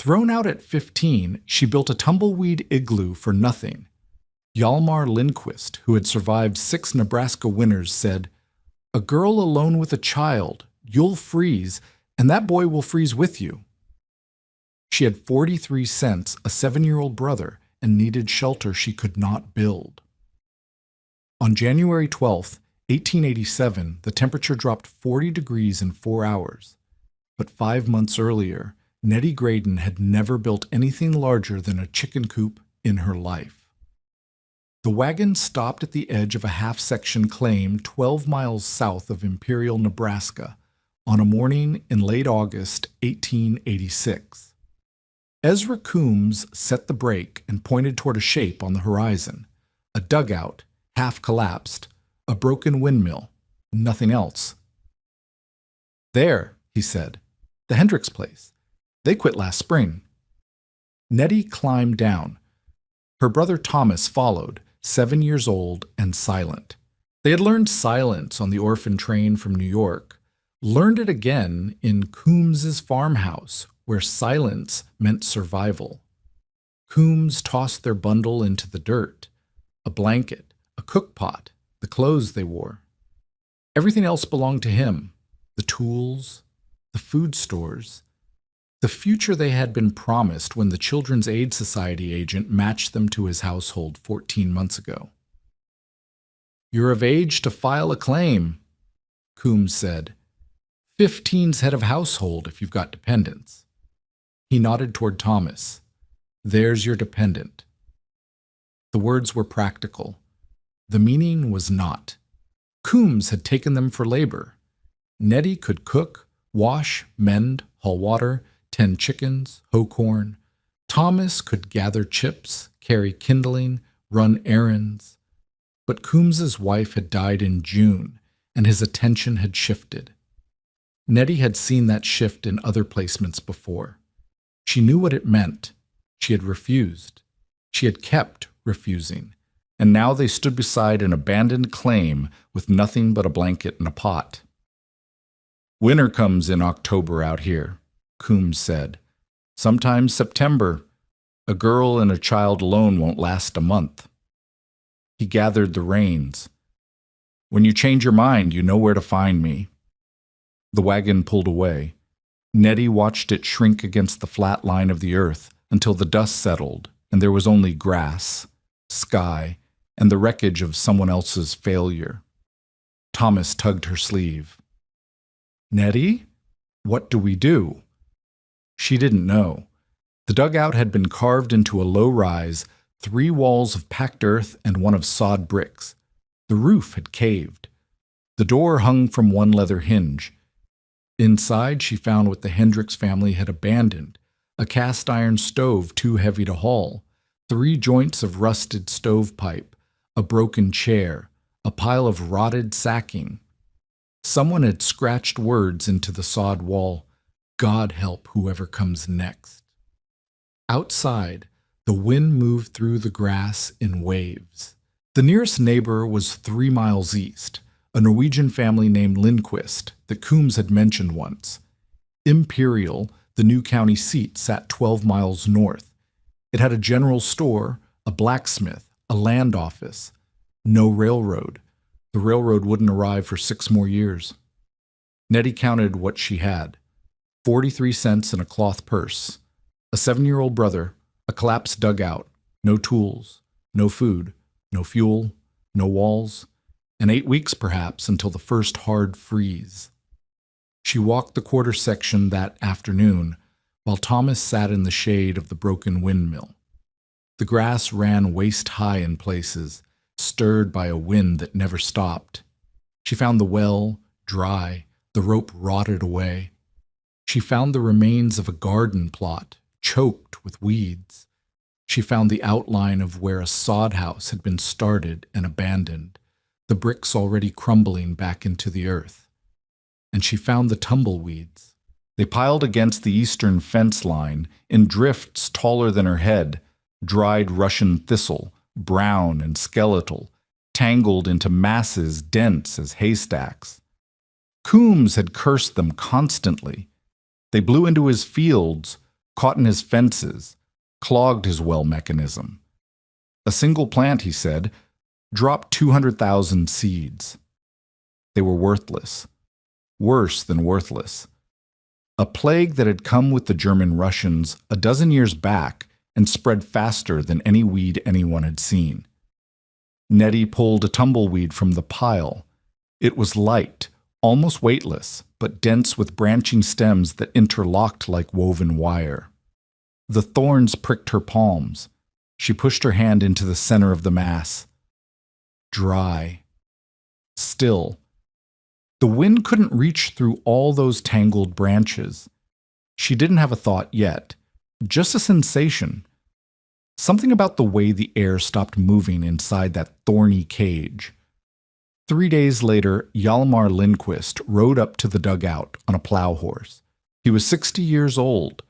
Thrown out at 15, she built a tumbleweed igloo for nothing. Hjalmar Lindquist, who had survived 6 Nebraska winters, said, "A girl alone with a child, you'll freeze, and that boy will freeze with you." She had 43 cents, a 7-year-old brother, and needed shelter she could not build. On January 12, 1887, the temperature dropped 40 degrees in 4 hours. But 5 months earlier, Nettie Graydon had never built anything larger than a chicken coop in her life. The wagon stopped at the edge of a half-section claim 12 miles south of Imperial, Nebraska, on a morning in late August 1886. Ezra Coombs set the brake and pointed toward a shape on the horizon, a dugout, half collapsed, a broken windmill, nothing else. "There," he said, "the Hendricks place. They quit last spring." Nettie climbed down. Her brother Thomas followed, 7 years old and silent. They had learned silence on the orphan train from New York, learned it again in Coombs's farmhouse, where silence meant survival. Coombs tossed their bundle into the dirt, a blanket, a cookpot, the clothes they wore. Everything else belonged to him, the tools, the food stores, the future they had been promised when the Children's Aid Society agent matched them to his household 14 months ago. "You're of age to file a claim," Coombs said. "15's head of household if you've got dependents." He nodded toward Thomas. "There's your dependent." The words were practical. The meaning was not. Coombs had taken them for labor. Nettie could cook, wash, mend, haul water, tend chickens, hoe corn. Thomas could gather chips, carry kindling, run errands. But Coombs's wife had died in June, and his attention had shifted. Nettie had seen that shift in other placements before. She knew what it meant. She had refused. She had kept refusing. And now they stood beside an abandoned claim with nothing but a blanket and a pot. "Winter comes in October out here," Coombs said. "Sometimes September. A girl and a child alone won't last a month." He gathered the reins. "When you change your mind, you know where to find me." The wagon pulled away. Nettie watched it shrink against the flat line of the earth until the dust settled and there was only grass, sky, and the wreckage of someone else's failure. Thomas tugged her sleeve. "Nettie, what do we do?" She didn't know. The dugout had been carved into a low rise, 3 walls of packed earth and one of sawed bricks. The roof had caved. The door hung from one leather hinge. Inside, she found what the Hendricks family had abandoned, a cast-iron stove too heavy to haul, 3 joints of rusted stovepipe, a broken chair, a pile of rotted sacking. Someone had scratched words into the sawed wall, "God help whoever comes next." Outside, the wind moved through the grass in waves. The nearest neighbor was 3 miles east, a Norwegian family named Lindquist that Coombs had mentioned once. Imperial, the new county seat, sat 12 miles north. It had a general store, a blacksmith, a land office. No railroad. The railroad wouldn't arrive for 6 more years. Nettie counted what she had. 43 cents in a cloth purse, a 7-year-old brother, a collapsed dugout, no tools, no food, no fuel, no walls, and 8 weeks perhaps until the first hard freeze. She walked the quarter section that afternoon while Thomas sat in the shade of the broken windmill. The grass ran waist-high in places, stirred by a wind that never stopped. She found the well dry, the rope rotted away. She found the remains of a garden plot, choked with weeds. She found the outline of where a sod house had been started and abandoned, the bricks already crumbling back into the earth. And she found the tumbleweeds. They piled against the eastern fence line in drifts taller than her head, dried Russian thistle, brown and skeletal, tangled into masses dense as haystacks. Coombs had cursed them constantly. They blew into his fields, caught in his fences, clogged his well mechanism. A single plant, he said, dropped 200,000 seeds. They were worthless, worse than worthless. A plague that had come with the German Russians a dozen years back and spread faster than any weed anyone had seen. Nettie pulled a tumbleweed from the pile. It was light, almost weightless, but dense with branching stems that interlocked like woven wire. The thorns pricked her palms. She pushed her hand into the center of the mass. Dry. Still. The wind couldn't reach through all those tangled branches. She didn't have a thought yet, just a sensation. Something about the way the air stopped moving inside that thorny cage. 3 days later, Hjalmar Lindquist rode up to the dugout on a plow horse. He was 60 years old,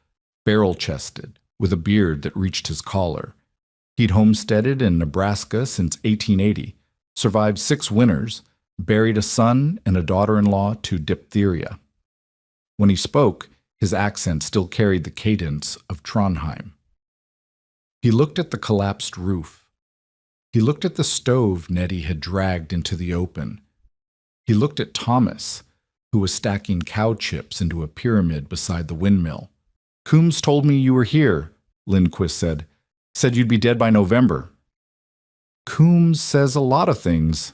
barrel-chested, with a beard that reached his collar. He'd homesteaded in Nebraska since 1880, survived 6 winters, buried a son and a daughter-in-law to diphtheria. When he spoke, his accent still carried the cadence of Trondheim. He looked at the collapsed roof. He looked at the stove Nettie had dragged into the open. He looked at Thomas, who was stacking cow chips into a pyramid beside the windmill. "Coombs told me you were here," Lindquist said. "Said you'd be dead by November." "Coombs says a lot of things.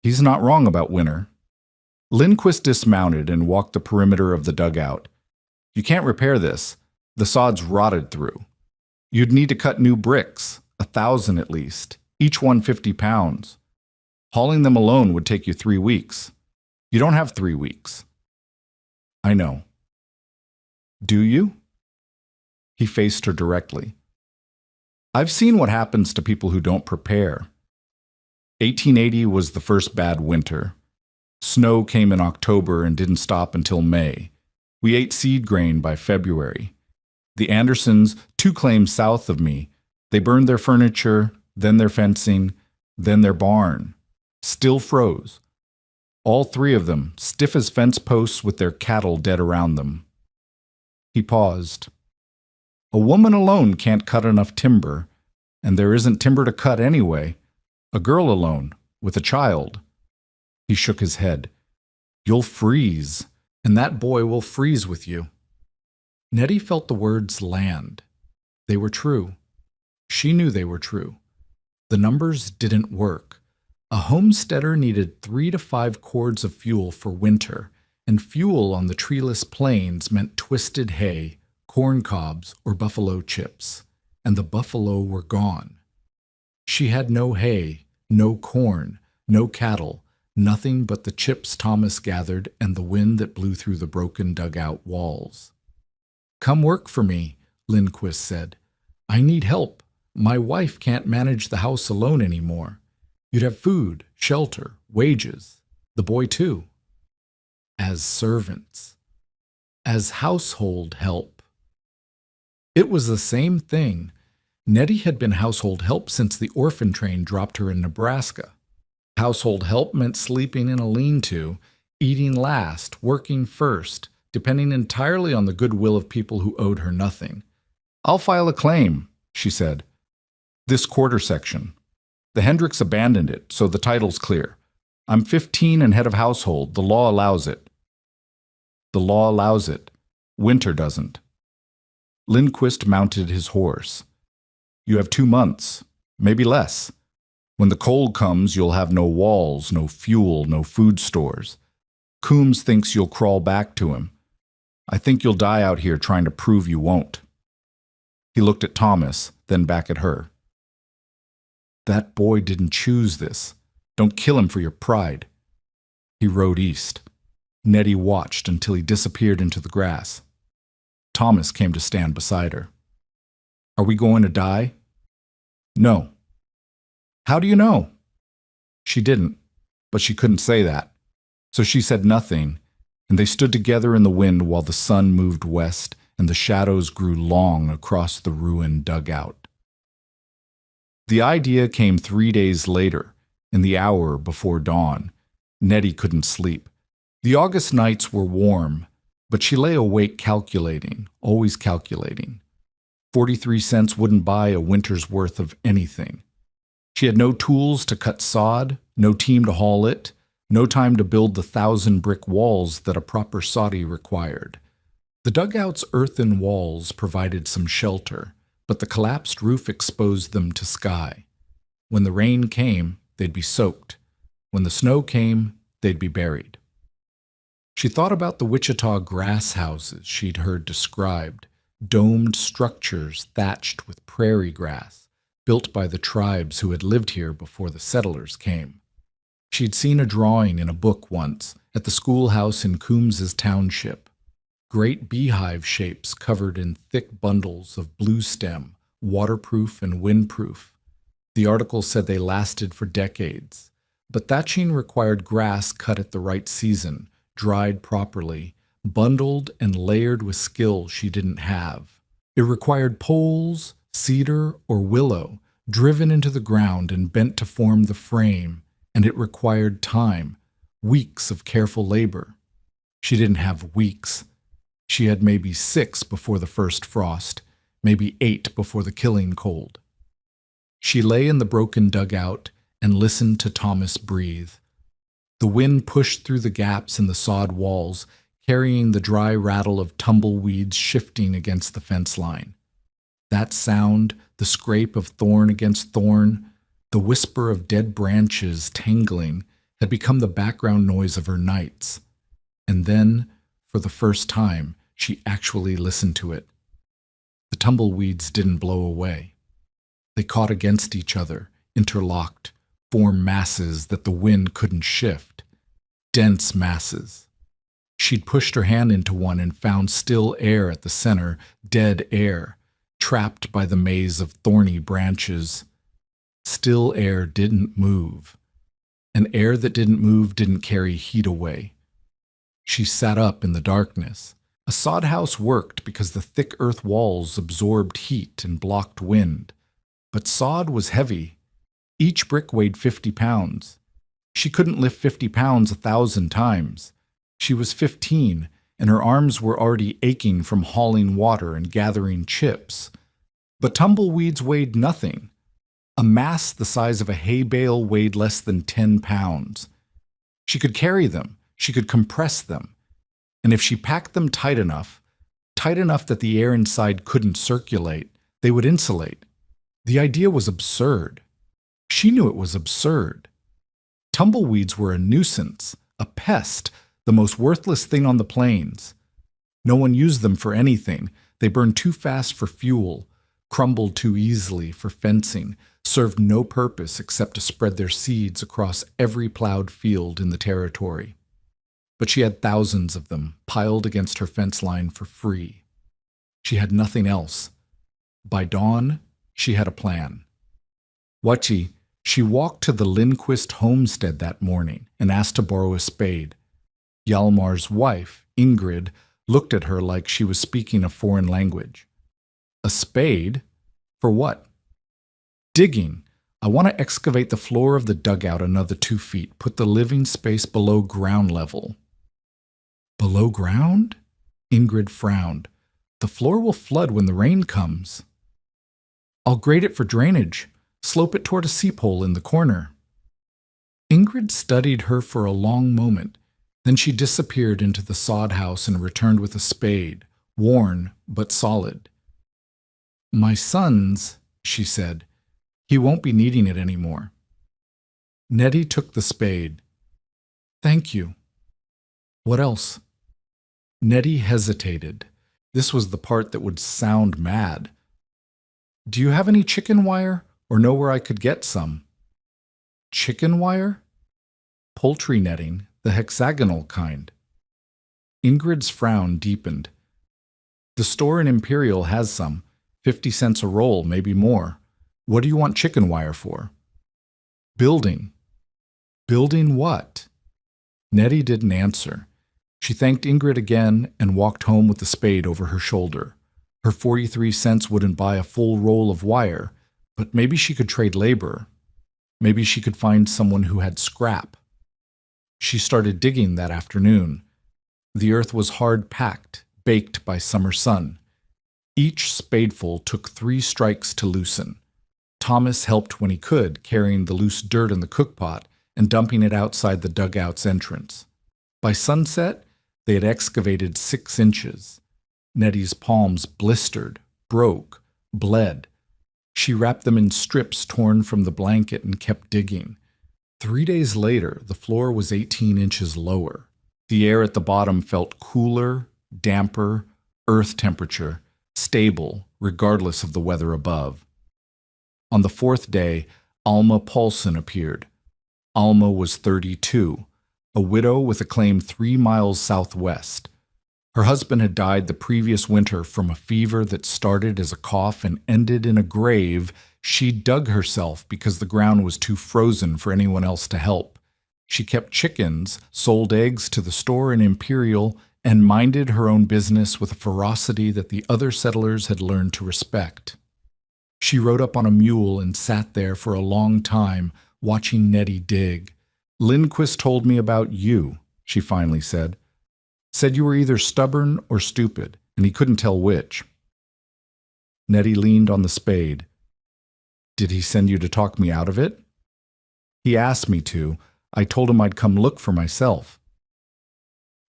He's not wrong about winter." Lindquist dismounted and walked the perimeter of the dugout. "You can't repair this. The sod's rotted through. You'd need to cut new bricks, 1,000 at least, each one 50 pounds. Hauling them alone would take you 3 weeks. You don't have 3 weeks." "I know." "Do you?" He faced her directly. "I've seen what happens to people who don't prepare. 1880 was the first bad winter. Snow came in October and didn't stop until May. We ate seed grain by February. The Andersons, 2 claims south of me, they burned their furniture, then their fencing, then their barn. Still froze. All 3 of them, stiff as fence posts with their cattle dead around them." He paused. "A woman alone can't cut enough timber, and there isn't timber to cut anyway. A girl alone, with a child." He shook his head. "You'll freeze, and that boy will freeze with you." Nettie felt the words land. They were true. She knew they were true. The numbers didn't work. A homesteader needed 3 to 5 cords of fuel for winter, and fuel on the treeless plains meant twisted hay, corn cobs, or buffalo chips, and the buffalo were gone. She had no hay, no corn, no cattle, nothing but the chips Thomas gathered and the wind that blew through the broken dugout walls. "Come work for me," Lindquist said. "I need help. My wife can't manage the house alone anymore. You'd have food, shelter, wages. The boy too. As servants. As household help." It was the same thing. Nettie had been household help since the orphan train dropped her in Nebraska. Household help meant sleeping in a lean-to, eating last, working first, depending entirely on the goodwill of people who owed her nothing. "I'll file a claim," she said. "This quarter section. The Hendricks abandoned it, so the title's clear. I'm 15 and head of household. The law allows it." "The law allows it. Winter doesn't." Lindquist mounted his horse. "You have 2 months, maybe less. When the cold comes, you'll have no walls, no fuel, no food stores. Coombs thinks you'll crawl back to him. I think you'll die out here trying to prove you won't." He looked at Thomas, then back at her. "That boy didn't choose this. Don't kill him for your pride." He rode east. Nettie watched until he disappeared into the grass. Thomas came to stand beside her. "Are we going to die?" "No." "How do you know?" She didn't, but she couldn't say that. So she said nothing, and they stood together in the wind while the sun moved west and the shadows grew long across the ruined dugout. The idea came 3 days later, in the hour before dawn. Nettie couldn't sleep. The August nights were warm. But she lay awake calculating, always calculating. 43 cents wouldn't buy a winter's worth of anything. She had no tools to cut sod, no team to haul it, no time to build the 1,000 brick walls that a proper soddy required. The dugout's earthen walls provided some shelter, but the collapsed roof exposed them to sky. When the rain came, they'd be soaked. When the snow came, they'd be buried. She thought about the Wichita grass houses she'd heard described, domed structures thatched with prairie grass, built by the tribes who had lived here before the settlers came. She'd seen a drawing in a book once at the schoolhouse in Coombs's township. Great beehive shapes covered in thick bundles of blue stem, waterproof and windproof. The article said they lasted for decades, but thatching required grass cut at the right season, dried properly, bundled and layered with skill she didn't have. It required poles, cedar or willow, driven into the ground and bent to form the frame, and it required time, weeks of careful labor. She didn't have weeks. She had maybe 6 before the first frost, maybe 8 before the killing cold. She lay in the broken dugout and listened to Thomas breathe. The wind pushed through the gaps in the sod walls, carrying the dry rattle of tumbleweeds shifting against the fence line. That sound, the scrape of thorn against thorn, the whisper of dead branches tangling, had become the background noise of her nights. And then, for the first time, she actually listened to it. The tumbleweeds didn't blow away. They caught against each other, interlocked, formed masses that the wind couldn't shift. Dense masses. She'd pushed her hand into one and found still air at the center, dead air, trapped by the maze of thorny branches. Still air didn't move. And air that didn't move didn't carry heat away. She sat up in the darkness. A sod house worked because the thick earth walls absorbed heat and blocked wind. But sod was heavy. Each brick weighed 50 pounds. She couldn't lift 50 pounds 1,000 times. She was 15, and her arms were already aching from hauling water and gathering chips. But tumbleweeds weighed nothing. A mass the size of a hay bale weighed less than 10 pounds. She could carry them. She could compress them. And if she packed them tight enough that the air inside couldn't circulate, they would insulate. The idea was absurd. She knew it was absurd. Tumbleweeds were a nuisance, a pest, the most worthless thing on the plains. No one used them for anything. They burned too fast for fuel, crumbled too easily for fencing, served no purpose except to spread their seeds across every plowed field in the territory. But she had thousands of them piled against her fence line for free. She had nothing else. By dawn, she had a plan. Wachi, she walked to the Lindquist homestead that morning and asked to borrow a spade. Hjalmar's wife, Ingrid, looked at her like she was speaking a foreign language. A spade? For what? Digging. I want to excavate the floor of the dugout another 2 feet, put the living space below ground level. Below ground? Ingrid frowned. The floor will flood when the rain comes. I'll grade it for drainage, slope it toward a seep hole in the corner. Ingrid studied her for a long moment. Then she disappeared into the sod house and returned with a spade, worn but solid. My son's, she said. He won't be needing it anymore. Nettie took the spade. Thank you. What else? Nettie hesitated. This was the part that would sound mad. Do you have any chicken wire, or know where I could get some? Chicken wire? Poultry netting, the hexagonal kind. Ingrid's frown deepened. The store in Imperial has some, 50 cents a roll, maybe more. What do you want chicken wire for? Building. Building what? Nettie didn't answer. She thanked Ingrid again and walked home with the spade over her shoulder. Her 43 cents wouldn't buy a full roll of wire, but maybe she could trade labor. Maybe she could find someone who had scrap. She started digging that afternoon. The earth was hard-packed, baked by summer sun. Each spadeful took 3 strikes to loosen. Thomas helped when he could, carrying the loose dirt in the cookpot and dumping it outside the dugout's entrance. By sunset, they had excavated 6 inches. Nettie's palms blistered, broke, bled. She wrapped them in strips torn from the blanket and kept digging. 3 days later, the floor was 18 inches lower. The air at the bottom felt cooler, damper, earth temperature, stable, regardless of the weather above. On the 4th day, Alma Paulson appeared. Alma was 32, a widow with a claim 3 miles southwest. Her husband had died the previous winter from a fever that started as a cough and ended in a grave. She dug herself because the ground was too frozen for anyone else to help. She kept chickens, sold eggs to the store in Imperial, and minded her own business with a ferocity that the other settlers had learned to respect. She rode up on a mule and sat there for a long time, watching Nettie dig. "Lindquist told me about you," she finally said. "Said you were either stubborn or stupid, and he couldn't tell which." Nettie leaned on the spade. "Did he send you to talk me out of it?" "He asked me to. I told him I'd come look for myself."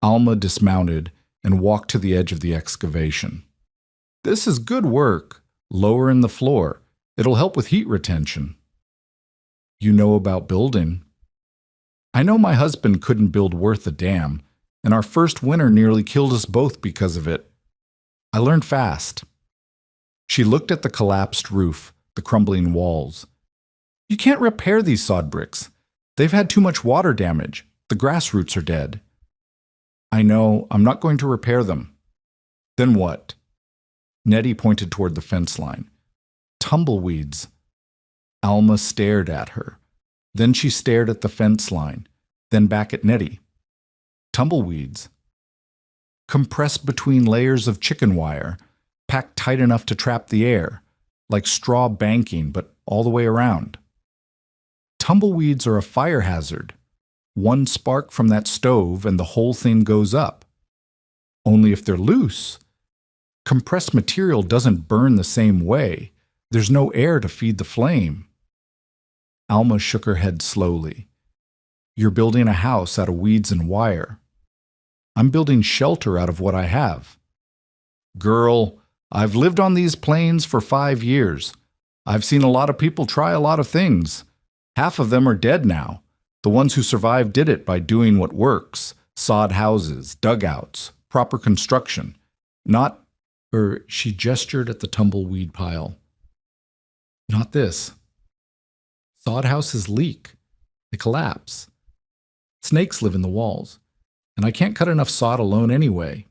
Alma dismounted and walked to the edge of the excavation. "This is good work. Lower in the floor. It'll help with heat retention." "You know about building." "I know my husband couldn't build worth a damn, and our first winter nearly killed us both because of it. I learned fast." She looked at the collapsed roof, the crumbling walls. "You can't repair these sod bricks. They've had too much water damage. The grass roots are dead." "I know. I'm not going to repair them." "Then what?" Nettie pointed toward the fence line. "Tumbleweeds." Alma stared at her. Then she stared at the fence line, then back at Nettie. "Tumbleweeds." "Compressed between layers of chicken wire, packed tight enough to trap the air, like straw banking, but all the way around." "Tumbleweeds are a fire hazard. One spark from that stove and the whole thing goes up. Only if they're loose. Compressed material doesn't burn the same way. There's no air to feed the flame." Alma shook her head slowly. "You're building a house out of weeds and wire. I'm building shelter out of what I have." "Girl, I've lived on these plains for 5 years. I've seen a lot of people try a lot of things. Half of them are dead now. The ones who survived did it by doing what works: sod houses, dugouts, proper construction. Not," she gestured at the tumbleweed pile. "Not this. Sod houses leak. They collapse. Snakes live in the walls, and I can't cut enough sod alone anyway."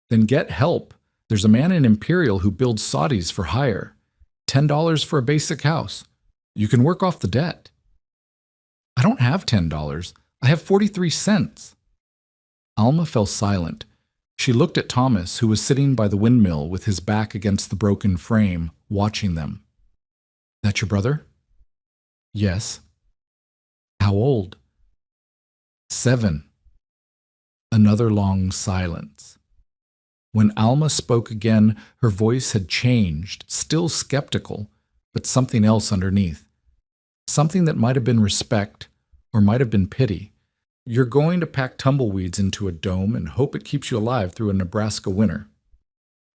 "Then get help. There's a man in Imperial who builds soddies for hire. $10 for a basic house. You can work off the debt." "I don't have $10. I have 43 cents. Alma fell silent. She looked at Thomas, who was sitting by the windmill with his back against the broken frame, watching them. "That your brother?" "Yes." "How old?" "7. Another long silence. When Alma spoke again, her voice had changed, still skeptical, but something else underneath. Something that might have been respect, or might have been pity. "You're going to pack tumbleweeds into a dome and hope it keeps you alive through a Nebraska winter."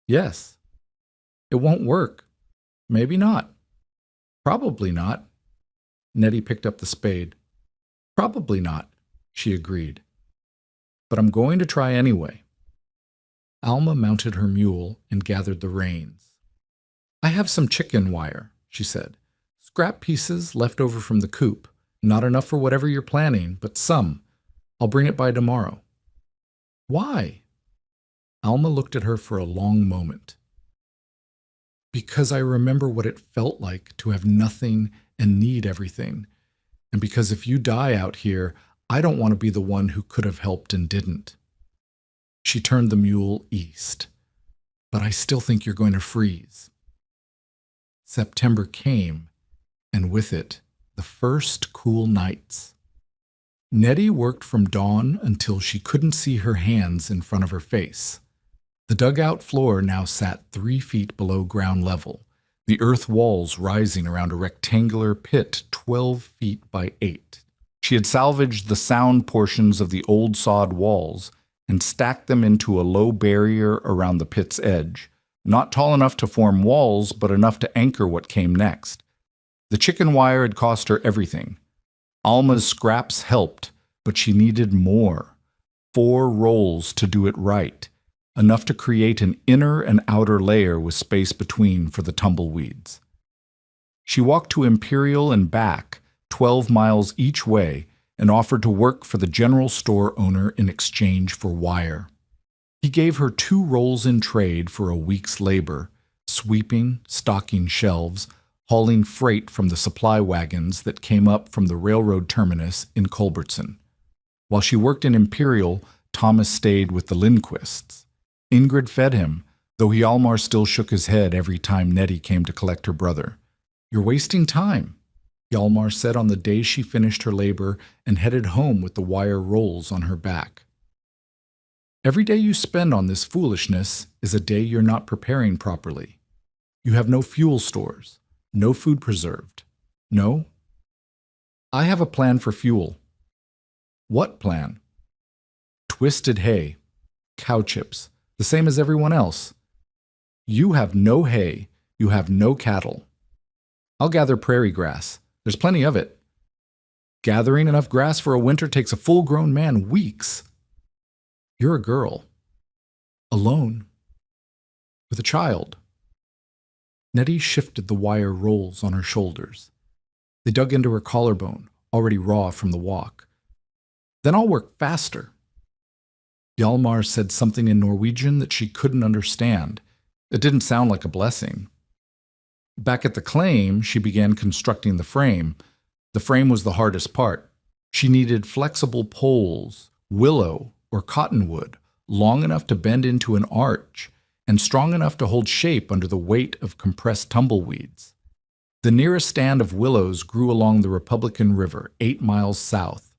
"Yes." "It won't work." "Maybe not." "Probably not." Nettie picked up the spade. "Probably not," she agreed. "But I'm going to try anyway." Alma mounted her mule and gathered the reins. "I have some chicken wire," she said. "Scrap pieces left over from the coop. Not enough for whatever you're planning, but some. I'll bring it by tomorrow." "Why?" Alma looked at her for a long moment. "Because I remember what it felt like to have nothing and need everything. And because if you die out here, I don't want to be the one who could have helped and didn't." She turned the mule east. "But I still think you're going to freeze." September came, and with it, the first cool nights. Nettie worked from dawn until she couldn't see her hands in front of her face. The dugout floor now sat 3 feet below ground level, the earth walls rising around a rectangular pit 12 feet by 8. She had salvaged the sound portions of the old sod walls and stacked them into a low barrier around the pit's edge, not tall enough to form walls, but enough to anchor what came next. The chicken wire had cost her everything. Alma's scraps helped, but she needed more. 4 rolls to do it right, enough to create an inner and outer layer with space between for the tumbleweeds. She walked to Imperial and back, 12 miles each way, and offered to work for the general store owner in exchange for wire. He gave her 2 rolls in trade for a week's labor, sweeping, stocking shelves, hauling freight from the supply wagons that came up from the railroad terminus in Culbertson. While she worked in Imperial, Thomas stayed with the Lindquists. Ingrid fed him, though Hjalmar still shook his head every time Nettie came to collect her brother. "You're wasting time," Hjalmar said on the day she finished her labor and headed home with the wire rolls on her back. "Every day you spend on this foolishness is a day you're not preparing properly. You have no fuel stores. No food preserved. No? I have a plan for fuel." "What plan?" "Twisted hay. Cow chips. The same as everyone else. You have no hay. You have no cattle. I'll gather prairie grass. There's plenty of it. Gathering enough grass for a winter takes a full-grown man weeks. You're a girl. Alone. With a child." Nettie shifted the wire rolls on her shoulders. They dug into her collarbone, already raw from the walk. "Then I'll work faster." Hjalmar said something in Norwegian that she couldn't understand. It didn't sound like a blessing. Back at the claim, she began constructing the frame. The frame was the hardest part. She needed flexible poles, willow or cottonwood, long enough to bend into an arch, and strong enough to hold shape under the weight of compressed tumbleweeds. The nearest stand of willows grew along the Republican River, 8 miles south.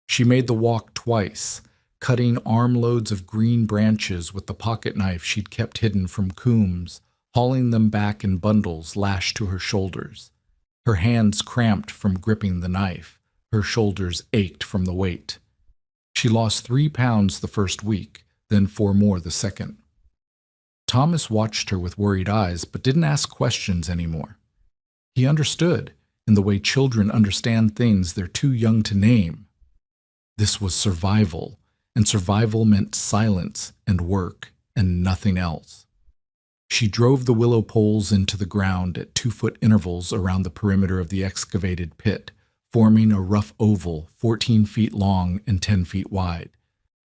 She made the walk twice, cutting armloads of green branches with the pocket knife she'd kept hidden from Coombs, hauling them back in bundles lashed to her shoulders. Her hands cramped from gripping the knife. Her shoulders ached from the weight. She lost 3 pounds the first week, then 4 more the second. Thomas watched her with worried eyes, but didn't ask questions anymore. He understood, in the way children understand things they're too young to name. This was survival, and survival meant silence and work and nothing else. She drove the willow poles into the ground at 2-foot intervals around the perimeter of the excavated pit, forming a rough oval 14 feet long and 10 feet wide.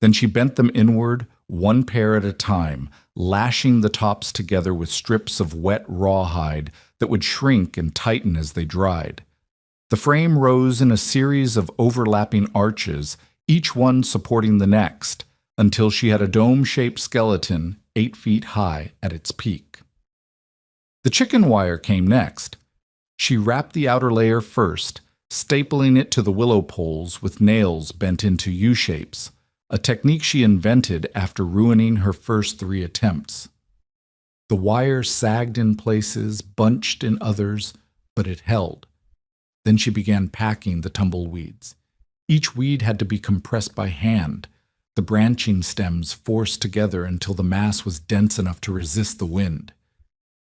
Then she bent them inward, 1 pair at a time, lashing the tops together with strips of wet rawhide that would shrink and tighten as they dried. The frame rose in a series of overlapping arches, each one supporting the next, until she had a dome-shaped skeleton 8 feet high at its peak. The chicken wire came next. She wrapped the outer layer first, stapling it to the willow poles with nails bent into U-shapes, a technique she invented after ruining her first 3 attempts. The wire sagged in places, bunched in others, but it held. Then she began packing the tumbleweeds. Each weed had to be compressed by hand, the branching stems forced together until the mass was dense enough to resist the wind.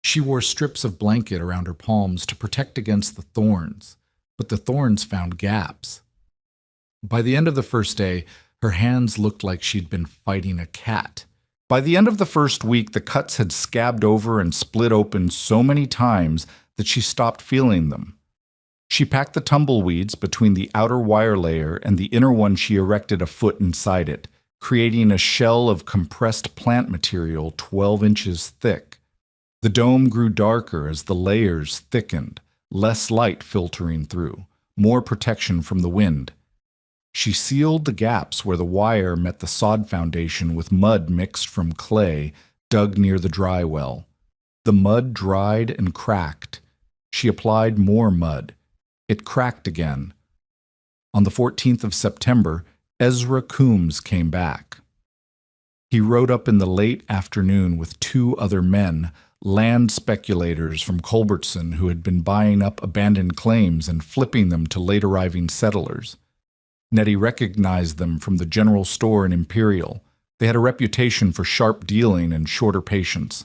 She wore strips of blanket around her palms to protect against the thorns, but the thorns found gaps. By the end of the first day, her hands looked like she'd been fighting a cat. By the end of the first week, the cuts had scabbed over and split open so many times that she stopped feeling them. She packed the tumbleweeds between the outer wire layer and the inner one. She erected a foot inside it, creating a shell of compressed plant material 12 inches thick. The dome grew darker as the layers thickened, less light filtering through, more protection from the wind. She sealed the gaps where the wire met the sod foundation with mud mixed from clay dug near the dry well. The mud dried and cracked. She applied more mud. It cracked again. On the 14th of September, Ezra Coombs came back. He rode up in the late afternoon with 2 other men, land speculators from Culbertson who had been buying up abandoned claims and flipping them to late-arriving settlers. Nettie recognized them from the general store in Imperial. They had a reputation for sharp dealing and shorter patience.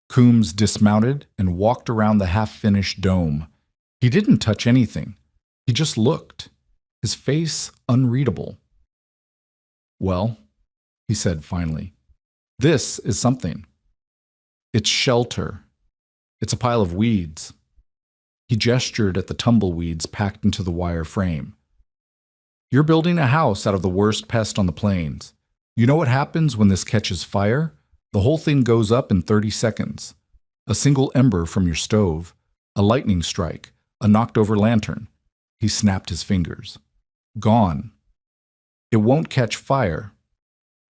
Coombs dismounted and walked around the half-finished dome. He didn't touch anything. He just looked, his face unreadable. "Well," he said finally, "this is something. It's shelter. It's a pile of weeds." He gestured at the tumbleweeds packed into the wire frame. "You're building a house out of the worst pest on the plains. You know what happens when this catches fire? The whole thing goes up in 30 seconds. A single ember from your stove, a lightning strike, a knocked-over lantern." He snapped his fingers. "Gone. It won't catch fire.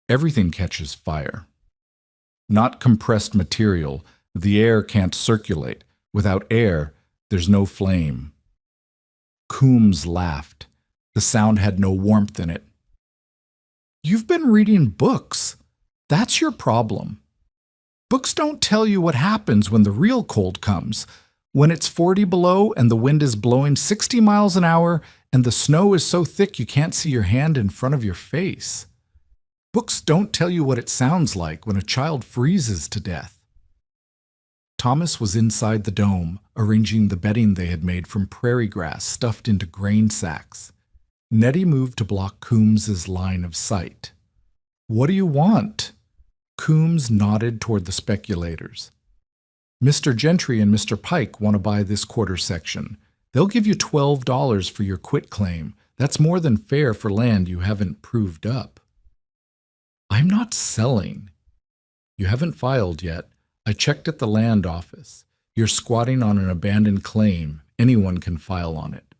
Everything catches fire. Not compressed material. The air can't circulate. Without air, there's no flame." Coombs laughed. The sound had no warmth in it. "You've been reading books. That's your problem. Books don't tell you what happens when the real cold comes, when it's 40 below and the wind is blowing 60 miles an hour and the snow is so thick you can't see your hand in front of your face. Books don't tell you what it sounds like when a child freezes to death." Thomas was inside the dome, arranging the bedding they had made from prairie grass stuffed into grain sacks. Nettie moved to block Coombs's line of sight. "What do you want?" Coombs nodded toward the speculators. "Mr. Gentry and Mr. Pike want to buy this quarter section. They'll give you $12 for your quitclaim. That's more than fair for land you haven't proved up." "I'm not selling." "You haven't filed yet. I checked at the land office. You're squatting on an abandoned claim. Anyone can file on it."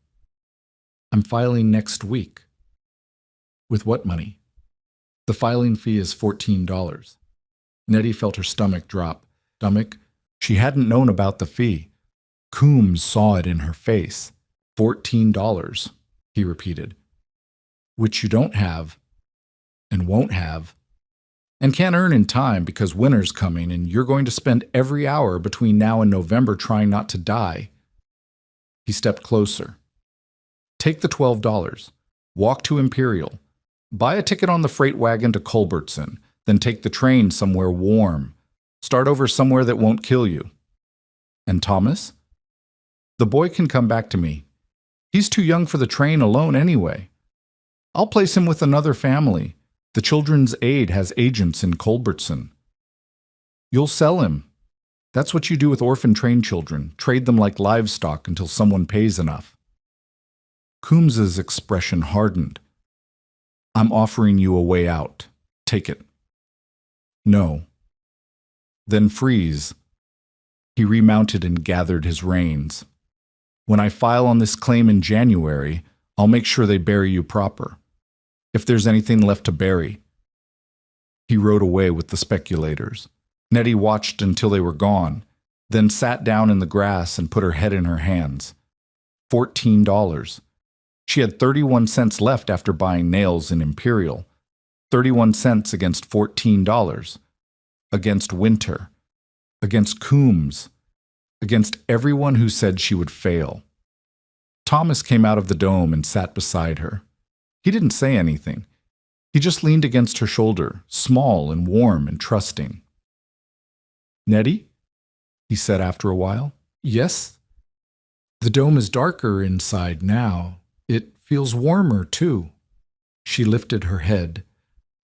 "I'm filing next week." "With what money?" "The filing fee is $14. Nettie felt her stomach drop. She hadn't known about the fee. Coombs saw it in her face. $14, he repeated. "Which you don't have, and won't have, and can't earn in time because winter's coming and you're going to spend every hour between now and November trying not to die." He stepped closer. "Take the $12. Walk to Imperial. Buy a ticket on the freight wagon to Culbertson, then take the train somewhere warm. Start over somewhere that won't kill you." "And Thomas?" "The boy can come back to me. He's too young for the train alone anyway. I'll place him with another family. The Children's Aid has agents in Culbertson." "You'll sell him. That's what you do with orphan train children, trade them like livestock until someone pays enough." Coombs's expression hardened. "I'm offering you a way out. Take it." "No." "Then freeze." He remounted and gathered his reins. "When I file on this claim in January, I'll make sure they bury you proper. If there's anything left to bury." He rode away with the speculators. Nettie watched until they were gone, then sat down in the grass and put her head in her hands. $14. She had 31 cents left after buying nails in Imperial. 31 cents against $14. Against winter. Against Coombs. Against everyone who said she would fail. Thomas came out of the dome and sat beside her. He didn't say anything. He just leaned against her shoulder, small and warm and trusting. "Nettie?" he said after a while. "Yes?" "The dome is darker inside now. It feels warmer, too." She lifted her head.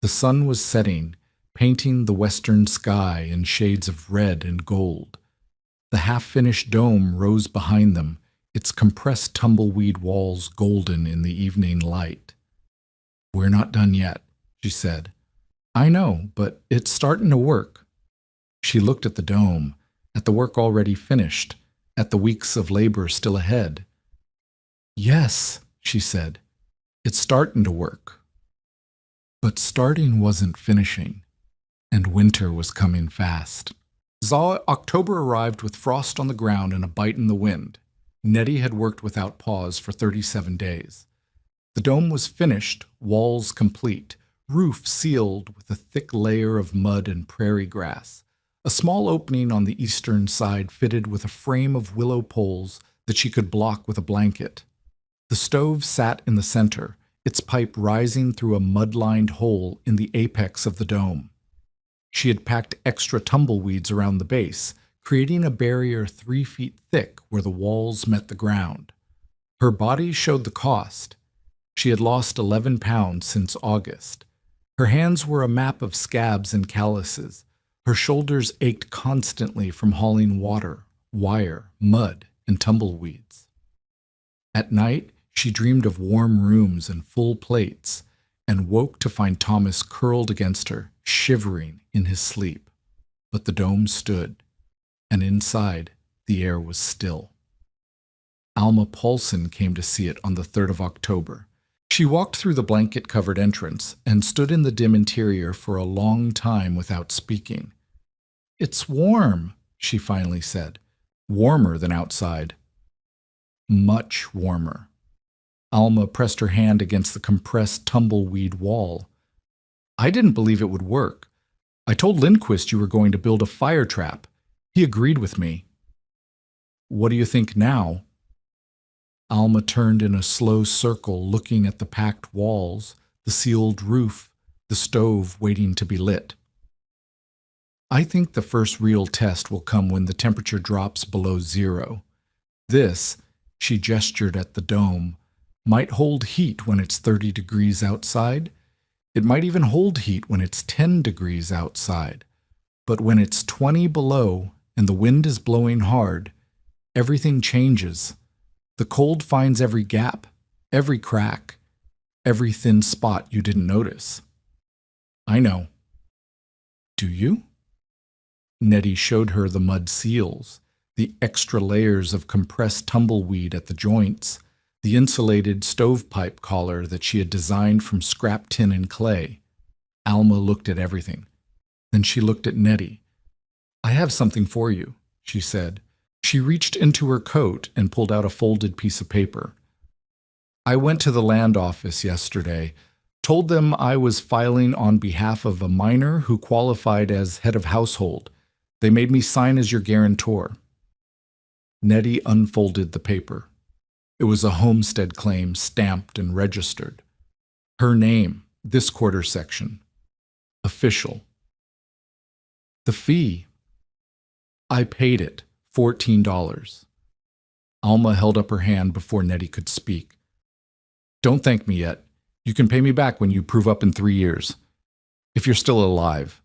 The sun was setting, painting the western sky in shades of red and gold. The half-finished dome rose behind them, its compressed tumbleweed walls golden in the evening light. "We're not done yet," she said. "I know, but it's starting to work." She looked at the dome, at the work already finished, at the weeks of labor still ahead. "Yes," she said, "it's starting to work." But starting wasn't finishing, and winter was coming fast. October arrived with frost on the ground and a bite in the wind. Nettie had worked without pause for 37 days. The dome was finished, walls complete, roof sealed with a thick layer of mud and prairie grass. A small opening on the eastern side fitted with a frame of willow poles that she could block with a blanket. The stove sat in the center, its pipe rising through a mud-lined hole in the apex of the dome. She had packed extra tumbleweeds around the base, creating a barrier 3 feet thick where the walls met the ground. Her body showed the cost. She had lost 11 pounds since August. Her hands were a map of scabs and calluses. Her shoulders ached constantly from hauling water, wire, mud, and tumbleweeds. At night, she dreamed of warm rooms and full plates, and woke to find Thomas curled against her, shivering in his sleep. But the dome stood, and inside, the air was still. Alma Paulson came to see it on the 3rd of October. She walked through the blanket-covered entrance and stood in the dim interior for a long time without speaking. "It's warm," she finally said. "Warmer than outside." "Much warmer." Alma pressed her hand against the compressed tumbleweed wall. "I didn't believe it would work. I told Lindquist you were going to build a fire trap. He agreed with me." "What do you think now?" Alma turned in a slow circle, looking at the packed walls, the sealed roof, the stove waiting to be lit. "I think the first real test will come when the temperature drops below 0. This," she gestured at the dome, "might hold heat when it's 30 degrees outside. It might even hold heat when it's 10 degrees outside. But when it's 20 below and the wind is blowing hard, everything changes. The cold finds every gap, every crack, every thin spot you didn't notice." "I know." "Do you?" Nettie showed her the mud seals, the extra layers of compressed tumbleweed at the joints, the insulated stovepipe collar that she had designed from scrap tin and clay. Alma looked at everything. Then she looked at Nettie. "I have something for you," she said. She reached into her coat and pulled out a folded piece of paper. "I went to the land office yesterday, told them I was filing on behalf of a minor who qualified as head of household. They made me sign as your guarantor." Nettie unfolded the paper. It was a homestead claim stamped and registered. Her name, this quarter section. Official. "The fee." "I paid it. $14. Alma held up her hand before Nettie could speak. "Don't thank me yet. You can pay me back when you prove up in 3 years. If you're still alive."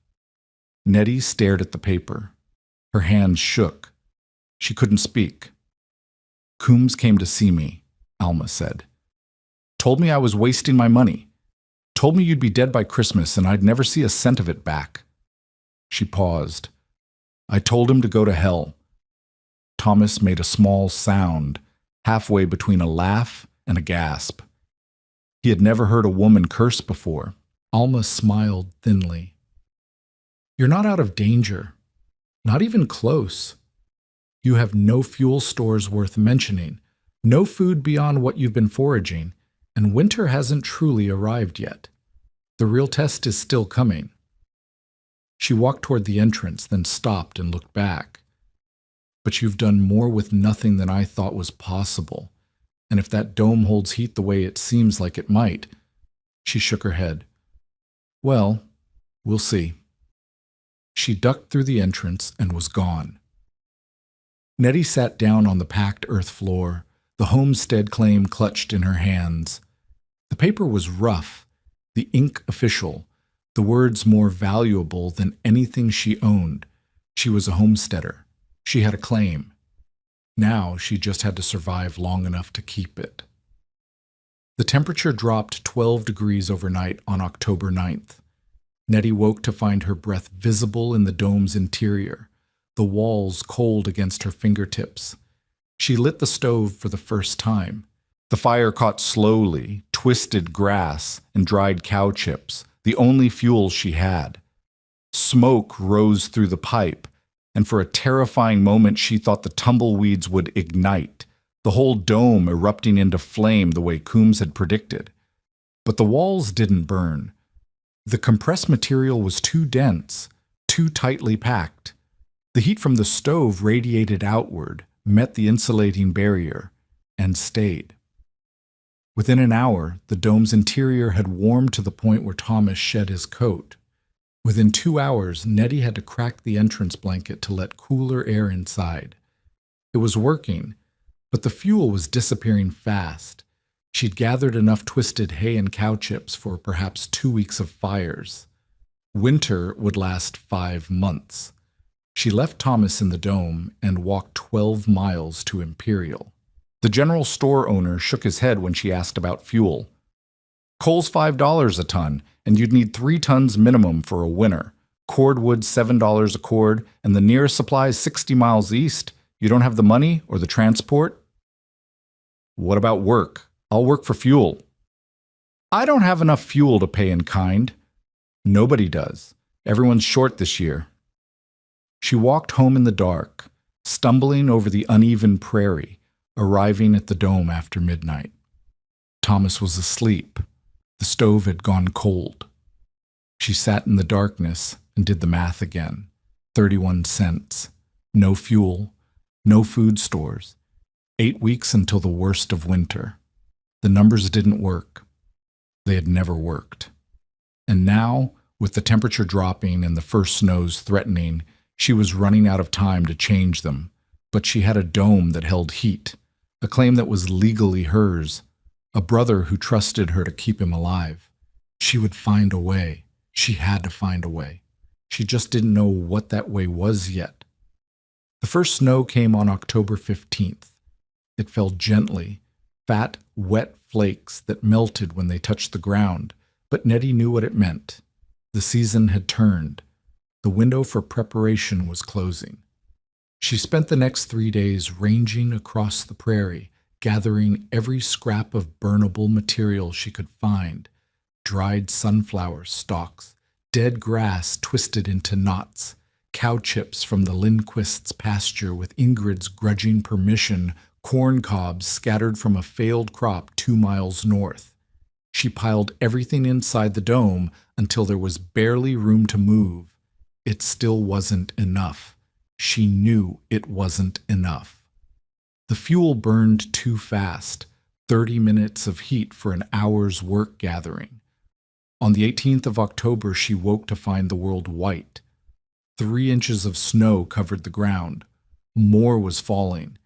Nettie stared at the paper. Her hands shook. She couldn't speak. "Coombs came to see me," Alma said. "Told me I was wasting my money. Told me you'd be dead by Christmas and I'd never see a cent of it back." She paused. "I told him to go to hell." Thomas made a small sound, halfway between a laugh and a gasp. He had never heard a woman curse before. Alma smiled thinly. "You're not out of danger. Not even close. You have no fuel stores worth mentioning, no food beyond what you've been foraging, and winter hasn't truly arrived yet. The real test is still coming." She walked toward the entrance, then stopped and looked back. "But you've done more with nothing than I thought was possible. And if that dome holds heat the way it seems like it might," she shook her head. "Well, we'll see." She ducked through the entrance and was gone. Nettie sat down on the packed earth floor, the homestead claim clutched in her hands. The paper was rough, the ink official, the words more valuable than anything she owned. She was a homesteader. She had a claim. Now she just had to survive long enough to keep it. The temperature dropped 12 degrees overnight on October 9th. Nettie woke to find her breath visible in the dome's interior, the walls cold against her fingertips. She lit the stove for the first time. The fire caught slowly, twisted grass and dried cow chips, the only fuel she had. Smoke rose through the pipe, and for a terrifying moment she thought the tumbleweeds would ignite, the whole dome erupting into flame the way Coombs had predicted. But the walls didn't burn. The compressed material was too dense, too tightly packed. The heat from the stove radiated outward, met the insulating barrier, and stayed. Within an hour, the dome's interior had warmed to the point where Thomas shed his coat. Within 2 hours, Nettie had to crack the entrance blanket to let cooler air inside. It was working, but the fuel was disappearing fast. She'd gathered enough twisted hay and cow chips for perhaps 2 weeks of fires. Winter would last 5 months. She left Thomas in the dome and walked 12 miles to Imperial. The general store owner shook his head when she asked about fuel. Coal's $5 a ton, and you'd need 3 tons minimum for a winter. Cordwood $7 a cord, and the nearest supply is 60 miles east. You don't have the money or the transport? What about work? I'll work for fuel. I don't have enough fuel to pay in kind. Nobody does. Everyone's short this year. She walked home in the dark, stumbling over the uneven prairie, arriving at the dome after midnight. Thomas was asleep. The stove had gone cold. She sat in the darkness and did the math again. 31 cents. No fuel. No food stores. 8 weeks until the worst of winter. The numbers didn't work. They had never worked. And now, with the temperature dropping and the first snows threatening, she was running out of time to change them. But she had a dome that held heat, a claim that was legally hers, a brother who trusted her to keep him alive. She would find a way. She had to find a way. She just didn't know what that way was yet. The first snow came on October 15th. It fell gently, fat, wet flakes that melted when they touched the ground, but Nettie knew what it meant. The season had turned. The window for preparation was closing. She spent the next 3 days ranging across the prairie, gathering every scrap of burnable material she could find: dried sunflower stalks, dead grass twisted into knots, cow chips from the Lindquists' pasture with Ingrid's grudging permission, corn cobs scattered from a failed crop 2 miles north. She piled everything inside the dome until there was barely room to move. It still wasn't enough. She knew it wasn't enough. The fuel burned too fast, 30 minutes of heat for an hour's work gathering. On the 18th of October, she woke to find the world white. 3 inches of snow covered the ground. More was falling.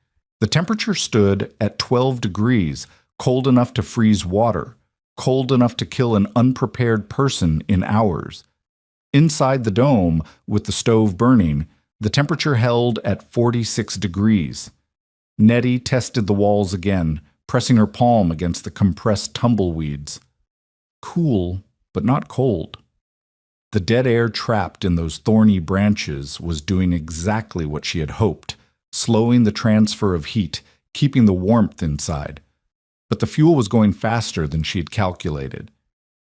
The temperature stood at 12 degrees, cold enough to freeze water, cold enough to kill an unprepared person in hours. Inside the dome, with the stove burning, the temperature held at 46 degrees. Nettie tested the walls again, pressing her palm against the compressed tumbleweeds. Cool, but not cold. The dead air trapped in those thorny branches was doing exactly what she had hoped, slowing the transfer of heat, keeping the warmth inside. But the fuel was going faster than she had calculated.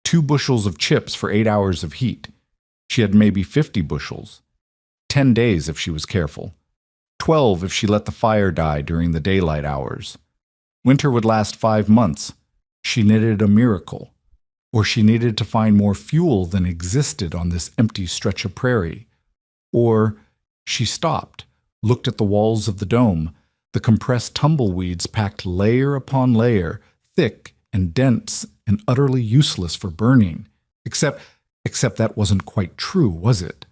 2 bushels of chips for 8 hours of heat. She had maybe 50 bushels. 10 days if she was careful. 12 if she let the fire die during the daylight hours. Winter would last 5 months. She needed a miracle. Or she needed to find more fuel than existed on this empty stretch of prairie. Or she stopped, looked at the walls of the dome. The compressed tumbleweeds packed layer upon layer, thick and dense and utterly useless for burning. Except that wasn't quite true, was it?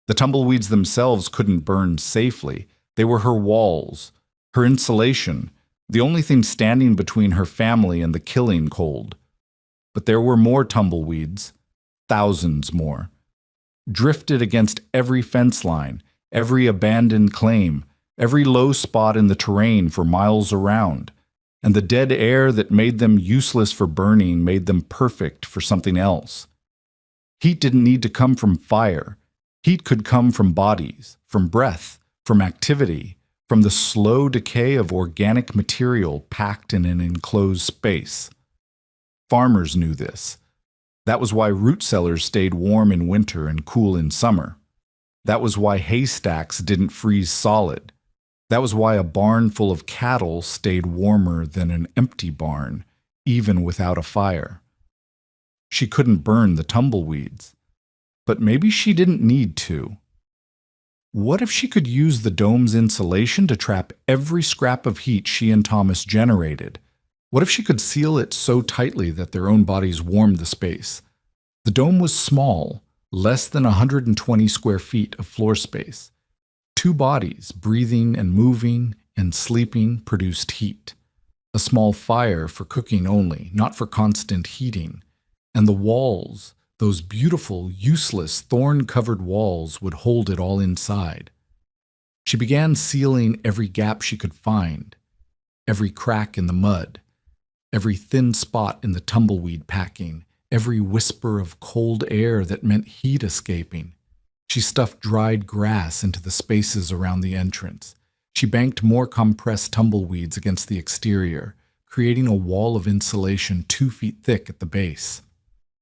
The tumbleweeds themselves couldn't burn safely. They were her walls, her insulation, the only thing standing between her family and the killing cold. But there were more tumbleweeds, thousands more, drifted against every fence line, every abandoned claim, every low spot in the terrain for miles around. And the dead air that made them useless for burning made them perfect for something else. Heat didn't need to come from fire. Heat could come from bodies, from breath, from activity, from the slow decay of organic material packed in an enclosed space. Farmers knew this. That was why root cellars stayed warm in winter and cool in summer. That was why haystacks didn't freeze solid. That was why a barn full of cattle stayed warmer than an empty barn, even without a fire. She couldn't burn the tumbleweeds. But maybe she didn't need to. What if she could use the dome's insulation to trap every scrap of heat she and Thomas generated? What if she could seal it so tightly that their own bodies warmed the space? The dome was small, less than 120 square feet of floor space. Two bodies, breathing and moving and sleeping, produced heat. A small fire for cooking only, not for constant heating. And the walls, those beautiful, useless, thorn-covered walls, would hold it all inside. She began sealing every gap she could find, every crack in the mud, every thin spot in the tumbleweed packing, every whisper of cold air that meant heat escaping. She stuffed dried grass into the spaces around the entrance. She banked more compressed tumbleweeds against the exterior, creating a wall of insulation 2 feet thick at the base.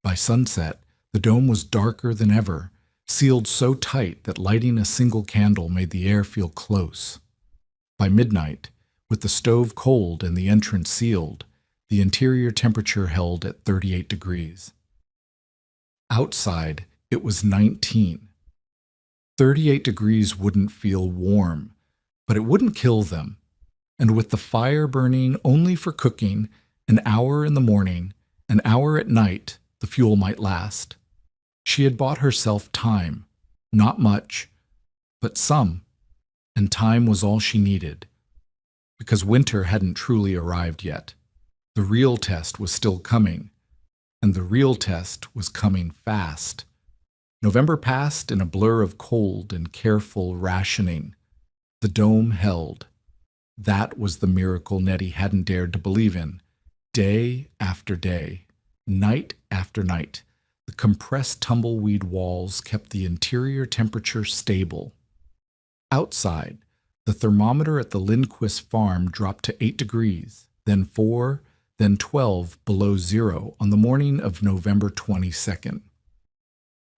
By sunset, the dome was darker than ever, sealed so tight that lighting a single candle made the air feel close. By midnight, with the stove cold and the entrance sealed, the interior temperature held at 38 degrees. Outside, it was 19. 38 degrees wouldn't feel warm, but it wouldn't kill them. And with the fire burning only for cooking, an hour in the morning, an hour at night, the fuel might last. She had bought herself time, not much, but some, and time was all she needed. Because winter hadn't truly arrived yet. The real test was still coming, and the real test was coming fast. November passed in a blur of cold and careful rationing. The dome held. That was the miracle Nettie hadn't dared to believe in. Day after day, night after night, the compressed tumbleweed walls kept the interior temperature stable. Outside, the thermometer at the Lindquist farm dropped to 8 degrees, then 4, then 12 below zero on the morning of November 22nd.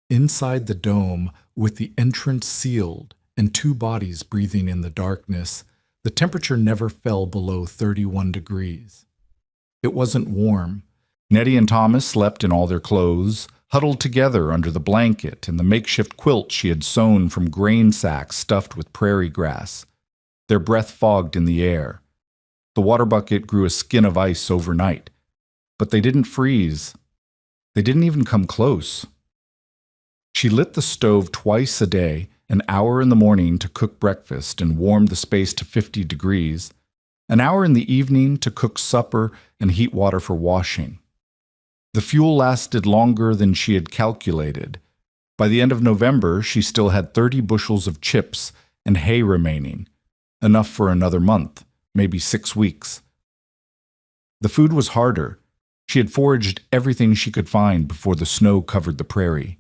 Inside the dome, with the entrance sealed and two bodies breathing in the darkness, the temperature never fell below 31 degrees. It wasn't warm. Nettie and Thomas slept in all their clothes, huddled together under the blanket and the makeshift quilt she had sewn from grain sacks stuffed with prairie grass. Their breath fogged in the air. The water bucket grew a skin of ice overnight, but they didn't freeze. They didn't even come close. She lit the stove twice a day, an hour in the morning to cook breakfast and warm the space to 50 degrees, an hour in the evening to cook supper and heat water for washing. The fuel lasted longer than she had calculated. By the end of November, she still had 30 bushels of chips and hay remaining, enough for another month, maybe 6 weeks. The food was harder. She had foraged everything she could find before the snow covered the prairie.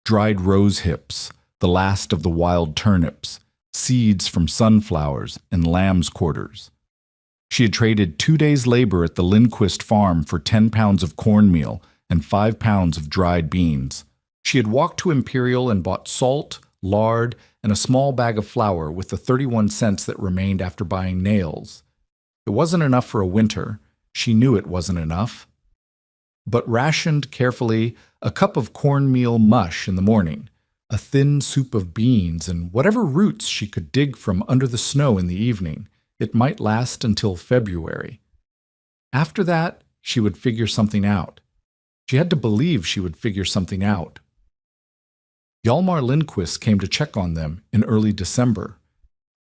Dried rose hips, the last of the wild turnips, seeds from sunflowers, and lamb's quarters. She had traded 2 days' labor at the Lindquist farm for 10 pounds of cornmeal and 5 pounds of dried beans. She had walked to Imperial and bought salt, lard, and a small bag of flour with the 31 cents that remained after buying nails. It wasn't enough for a winter. She knew it wasn't enough. But rationed carefully a cup of cornmeal mush in the morning, a thin soup of beans, and whatever roots she could dig from under the snow in the evening. It might last until February. After that, she would figure something out. She had to believe she would figure something out. Hjalmar Lindquist came to check on them in early December.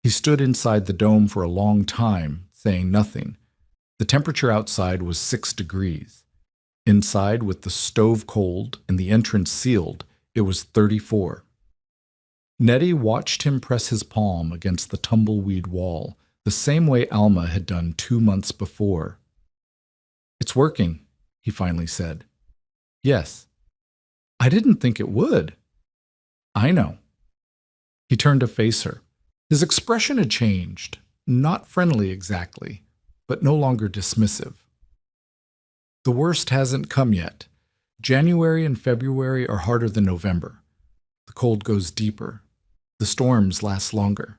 He stood inside the dome for a long time, saying nothing. The temperature outside was 6 degrees. Inside, with the stove cold and the entrance sealed, it was 34. Nettie watched him press his palm against the tumbleweed wall, the same way Alma had done 2 months before. "It's working," he finally said. "Yes." "I didn't think it would." "I know." He turned to face her. His expression had changed, not friendly exactly, but no longer dismissive. "The worst hasn't come yet. January and February are harder than November. The cold goes deeper. The storms last longer.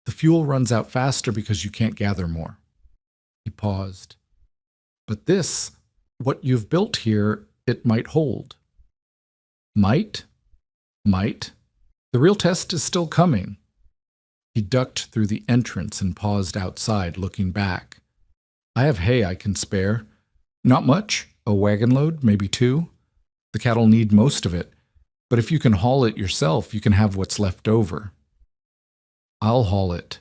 The fuel runs out faster because you can't gather more." He paused. "But this, what you've built here, it might hold. Might? Might? The real test is still coming. He ducked through the entrance and paused outside, looking back. I have hay I can spare. Not much, a wagon load, maybe two. The cattle need most of it, but if you can haul it yourself, you can have what's left over. I'll haul it.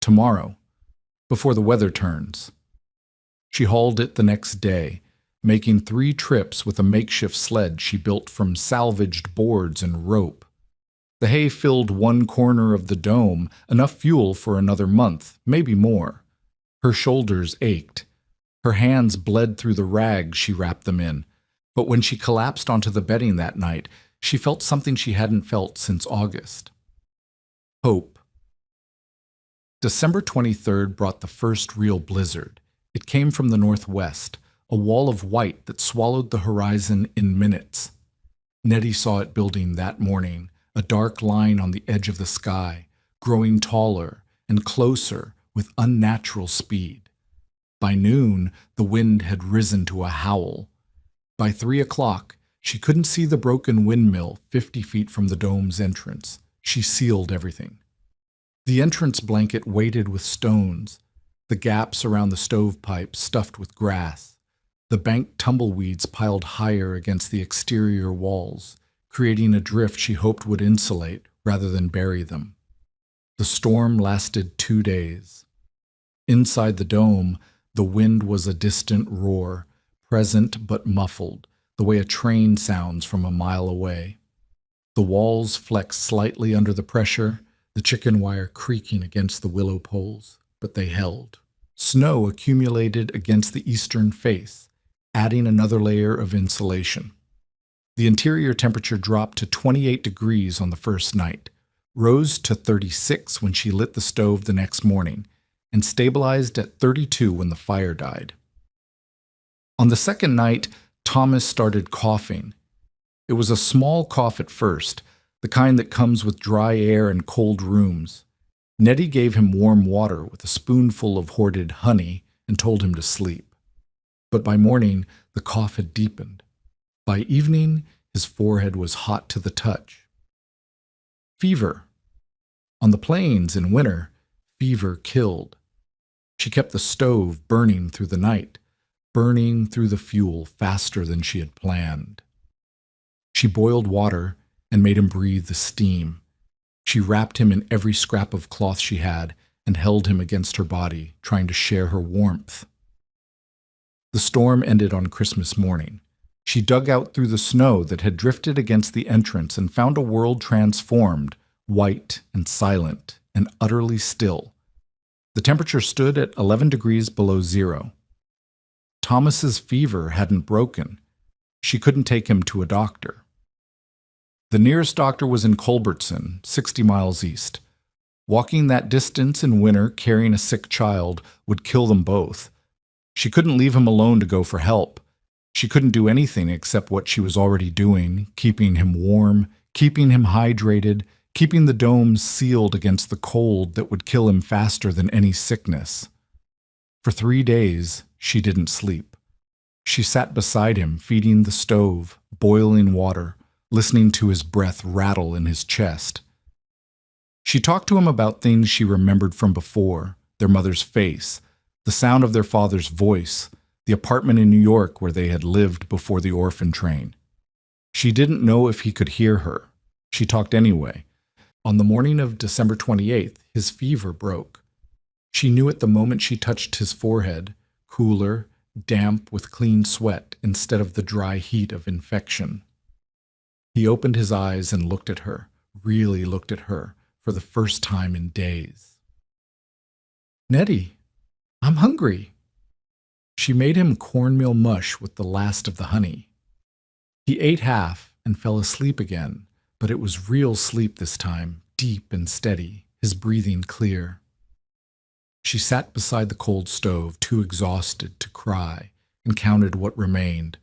Tomorrow, before the weather turns. She hauled it the next day, making 3 trips with a makeshift sled she built from salvaged boards and rope. The hay filled one corner of the dome, enough fuel for another month, maybe more. Her shoulders ached. Her hands bled through the rags she wrapped them in, but when she collapsed onto the bedding that night, she felt something she hadn't felt since August. Hope. December 23rd brought the first real blizzard. It came from the northwest, a wall of white that swallowed the horizon in minutes. Nettie saw it building that morning, a dark line on the edge of the sky, growing taller and closer with unnatural speed. By noon, the wind had risen to a howl. By 3 o'clock, she couldn't see the broken windmill 50 feet from the dome's entrance. She sealed everything. The entrance blanket weighted with stones, the gaps around the stovepipe stuffed with grass, the banked tumbleweeds piled higher against the exterior walls, creating a drift she hoped would insulate rather than bury them. The storm lasted 2 days. Inside the dome, the wind was a distant roar, present but muffled, the way a train sounds from a mile away. The walls flexed slightly under the pressure, the chicken wire creaking against the willow poles, but they held. Snow accumulated against the eastern face, adding another layer of insulation. The interior temperature dropped to 28 degrees on the first night, rose to 36 when she lit the stove the next morning, and stabilized at 32 when the fire died. On the second night, Thomas started coughing. It was a small cough at first, the kind that comes with dry air and cold rooms. Nettie gave him warm water with a spoonful of hoarded honey and told him to sleep. But by morning, the cough had deepened. By evening, his forehead was hot to the touch. Fever. On the plains in winter, fever killed. She kept the stove burning through the night, burning through the fuel faster than she had planned. She boiled water and made him breathe the steam. She wrapped him in every scrap of cloth she had and held him against her body, trying to share her warmth. The storm ended on Christmas morning. She dug out through the snow that had drifted against the entrance and found a world transformed, white and silent and utterly still. The temperature stood at 11 degrees below zero. Thomas's fever hadn't broken. She couldn't take him to a doctor. The nearest doctor was in Culbertson, 60 miles east. Walking that distance in winter carrying a sick child would kill them both. She couldn't leave him alone to go for help. She couldn't do anything except what she was already doing, keeping him warm, keeping him hydrated, keeping the dome sealed against the cold that would kill him faster than any sickness. For 3 days, she didn't sleep. She sat beside him, feeding the stove, boiling water, listening to his breath rattle in his chest. She talked to him about things she remembered from before, their mother's face, the sound of their father's voice, the apartment in New York where they had lived before the orphan train. She didn't know if he could hear her. She talked anyway. On the morning of December 28th, his fever broke. She knew it the moment she touched his forehead, cooler, damp with clean sweat instead of the dry heat of infection. He opened his eyes and looked at her, really looked at her, for the first time in days. "Nettie, I'm hungry." She made him cornmeal mush with the last of the honey. He ate half and fell asleep again, but it was real sleep this time, deep and steady, his breathing clear. She sat beside the cold stove, too exhausted to cry, and counted what remained.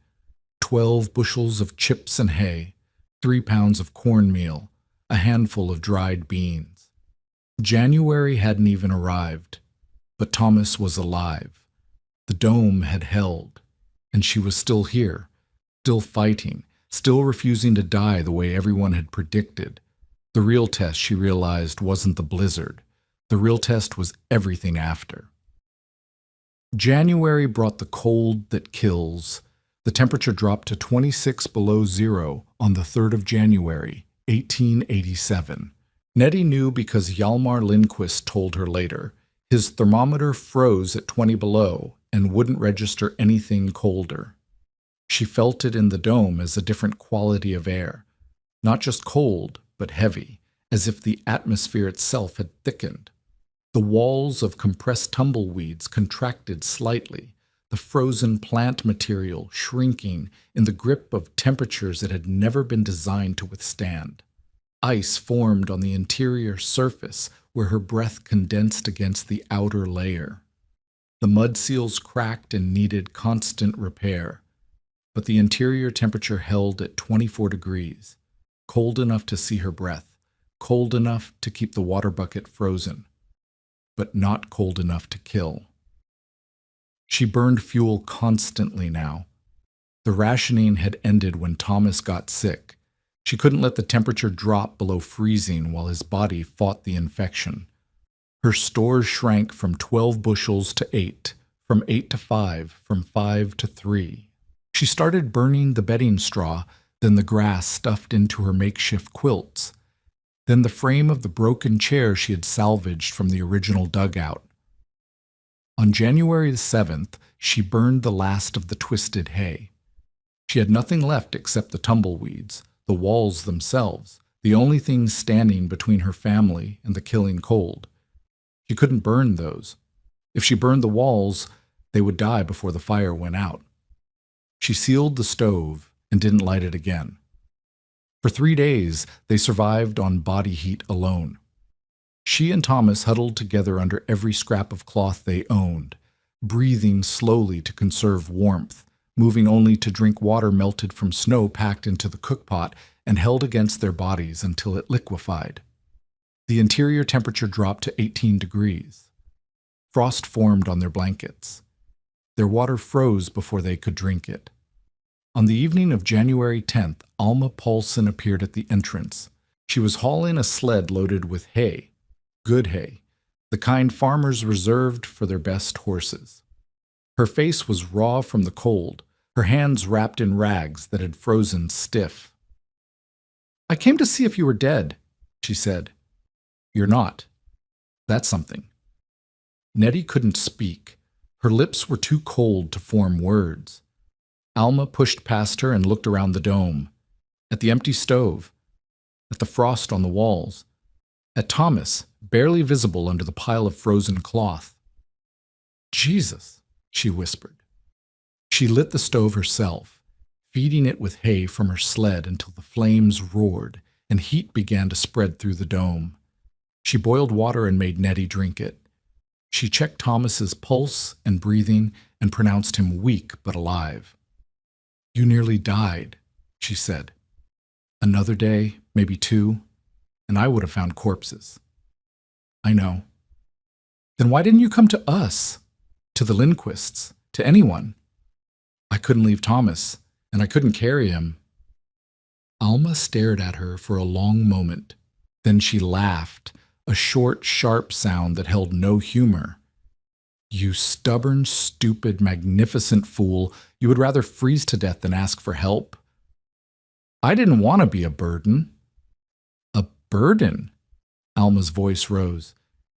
12 bushels of chips and hay, 3 pounds of cornmeal, a handful of dried beans. January hadn't even arrived, but Thomas was alive. The dome had held, and she was still here, Still fighting, still refusing to die the way everyone had predicted. The real test, she realized, wasn't the blizzard. The real test was everything after. January brought the cold that kills. The temperature dropped to 26 below zero on the 3rd of January, 1887. Nettie knew because Hjalmar Lindquist told her later. His thermometer froze at 20 below and wouldn't register anything colder. She felt it in the dome as a different quality of air, not just cold, but heavy, as if the atmosphere itself had thickened. The walls of compressed tumbleweeds contracted slightly, the frozen plant material shrinking in the grip of temperatures it had never been designed to withstand. Ice formed on the interior surface where her breath condensed against the outer layer. The mud seals cracked and needed constant repair, but the interior temperature held at 24 degrees, cold enough to see her breath, cold enough to keep the water bucket frozen, but not cold enough to kill. She burned fuel constantly now. The rationing had ended when Thomas got sick. She couldn't let the temperature drop below freezing while his body fought the infection. Her stores shrank from 12 bushels to 8, from 8 to 5, from 5 to 3. She started burning the bedding straw, then the grass stuffed into her makeshift quilts, then the frame of the broken chair she had salvaged from the original dugout. On January the 7th, she burned the last of the twisted hay. She had nothing left except the tumbleweeds, the walls themselves, the only things standing between her family and the killing cold. She couldn't burn those. If she burned the walls, they would die before the fire went out. She sealed the stove and didn't light it again. For 3 days, they survived on body heat alone. She and Thomas huddled together under every scrap of cloth they owned, breathing slowly to conserve warmth, moving only to drink water melted from snow packed into the cookpot and held against their bodies until it liquefied. The interior temperature dropped to 18 degrees. Frost formed on their blankets. Their water froze before they could drink it. On the evening of January 10th, Alma Paulson appeared at the entrance. She was hauling a sled loaded with hay, good hay, the kind farmers reserved for their best horses. Her face was raw from the cold, her hands wrapped in rags that had frozen stiff. "I came to see if you were dead," she said. "You're not. That's something." Nettie couldn't speak. Her lips were too cold to form words. Alma pushed past her and looked around the dome, at the empty stove, at the frost on the walls, at Thomas, barely visible under the pile of frozen cloth. "Jesus," she whispered. She lit the stove herself, feeding it with hay from her sled until the flames roared and heat began to spread through the dome. She boiled water and made Nettie drink it. She checked Thomas's pulse and breathing and pronounced him weak but alive. "You nearly died," she said. "Another day, maybe 2, and I would have found corpses." "I know." "Then why didn't you come to us? To the Lindquists? To anyone?" "I couldn't leave Thomas, and I couldn't carry him." Alma stared at her for a long moment. Then she laughed, a short, sharp sound that held no humor. "You stubborn, stupid, magnificent fool. You would rather freeze to death than ask for help." "I didn't want to be a burden." "A burden?" Alma's voice rose.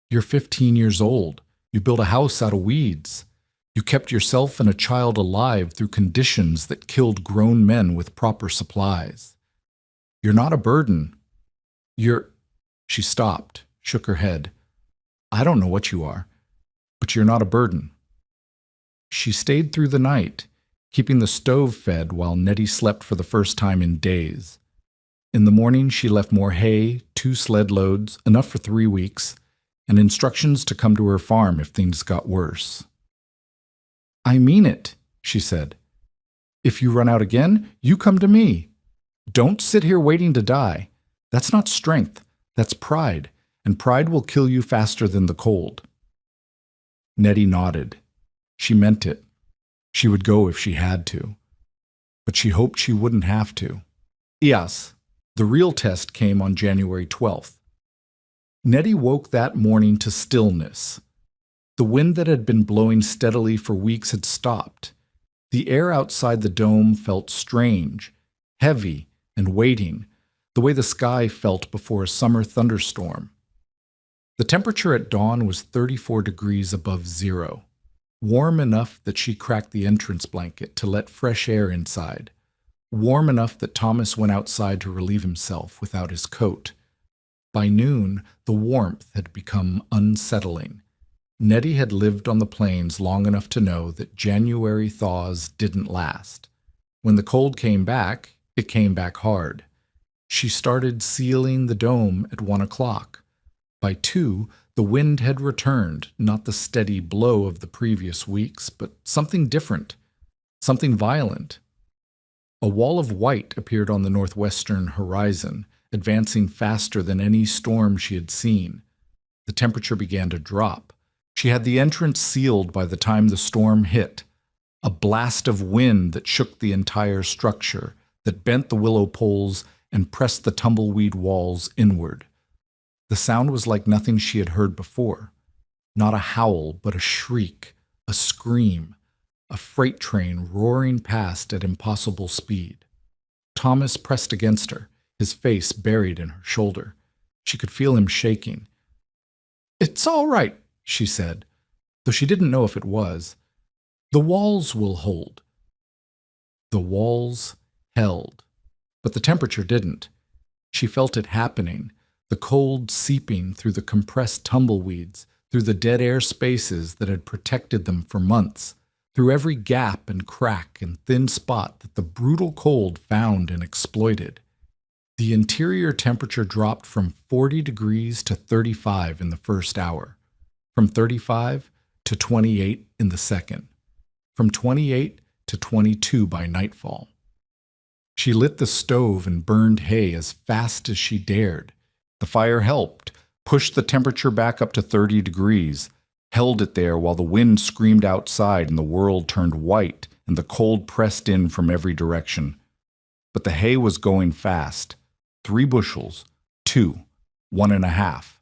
"You're 15 years old. You built a house out of weeds. You kept yourself and a child alive through conditions that killed grown men with proper supplies. You're not a burden. You're—" She stopped, shook her head. "I don't know what you are, but you're not a burden." She stayed through the night, keeping the stove fed while Nettie slept for the first time in days. In the morning, she left more hay, 2 sled loads, enough for 3 weeks, and instructions to come to her farm if things got worse. "I mean it," she said. "If you run out again, you come to me. Don't sit here waiting to die. That's not strength, that's pride, and pride will kill you faster than the cold." Nettie nodded. She meant it. She would go if she had to. but she hoped she wouldn't have to. Yes, the real test came on January 12th. Nettie woke that morning to stillness. The wind that had been blowing steadily for weeks had stopped. The air outside the dome felt strange, heavy, and waiting, the way the sky felt before a summer thunderstorm. The temperature at dawn was 34 degrees above zero, warm enough that she cracked the entrance blanket to let fresh air inside, warm enough that Thomas went outside to relieve himself without his coat. By noon, the warmth had become unsettling. Nettie had lived on the plains long enough to know that January thaws didn't last. When the cold came back, it came back hard. She started sealing the dome at 1 o'clock. By 2, the wind had returned, not the steady blow of the previous weeks, but something different, something violent. A wall of white appeared on the northwestern horizon, advancing faster than any storm she had seen. The temperature began to drop. She had the entrance sealed by the time the storm hit. A blast of wind that shook the entire structure, that bent the willow poles and pressed the tumbleweed walls inward. The sound was like nothing she had heard before. Not a howl, but a shriek, a scream, a freight train roaring past at impossible speed. Thomas pressed against her, his face buried in her shoulder. She could feel him shaking. "It's all right," she said, though she didn't know if it was. "The walls will hold." The walls held, but the temperature didn't. She felt it happening, the cold seeping through the compressed tumbleweeds, through the dead air spaces that had protected them for months, through every gap and crack and thin spot that the brutal cold found and exploited. The interior temperature dropped from 40 degrees to 35 in the first hour, from 35 to 28 in the second, from 28 to 22 by nightfall. She lit the stove and burned hay as fast as she dared. The fire helped, pushed the temperature back up to 30 degrees, held it there while the wind screamed outside and the world turned white and the cold pressed in from every direction. But the hay was going fast. 3 bushels, 2, 1.5.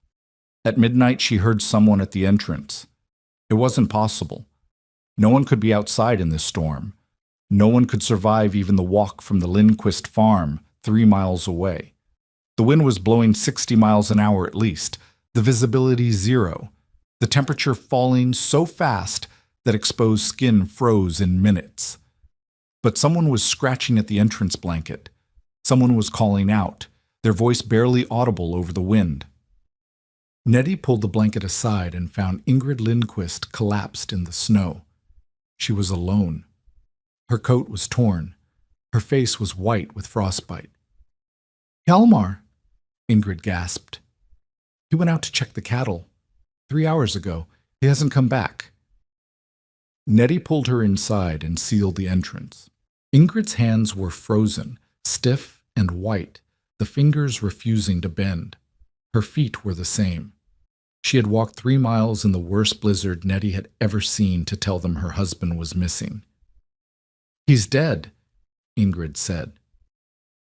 At midnight she heard someone at the entrance. It wasn't possible. No one could be outside in this storm. No one could survive even the walk from the Lindquist farm 3 miles away. The wind was blowing 60 miles an hour at least, the visibility 0, the temperature falling so fast that exposed skin froze in minutes. But someone was scratching at the entrance blanket. Someone was calling out, their voice barely audible over the wind. Nettie pulled the blanket aside and found Ingrid Lindquist collapsed in the snow. She was alone. Her coat was torn. Her face was white with frostbite. "Hjalmar," Ingrid gasped. "He went out to check the cattle. 3 hours ago. He hasn't come back." Nettie pulled her inside and sealed the entrance. Ingrid's hands were frozen, stiff and white, the fingers refusing to bend. Her feet were the same. She had walked 3 miles in the worst blizzard Nettie had ever seen to tell them her husband was missing. "He's dead," Ingrid said.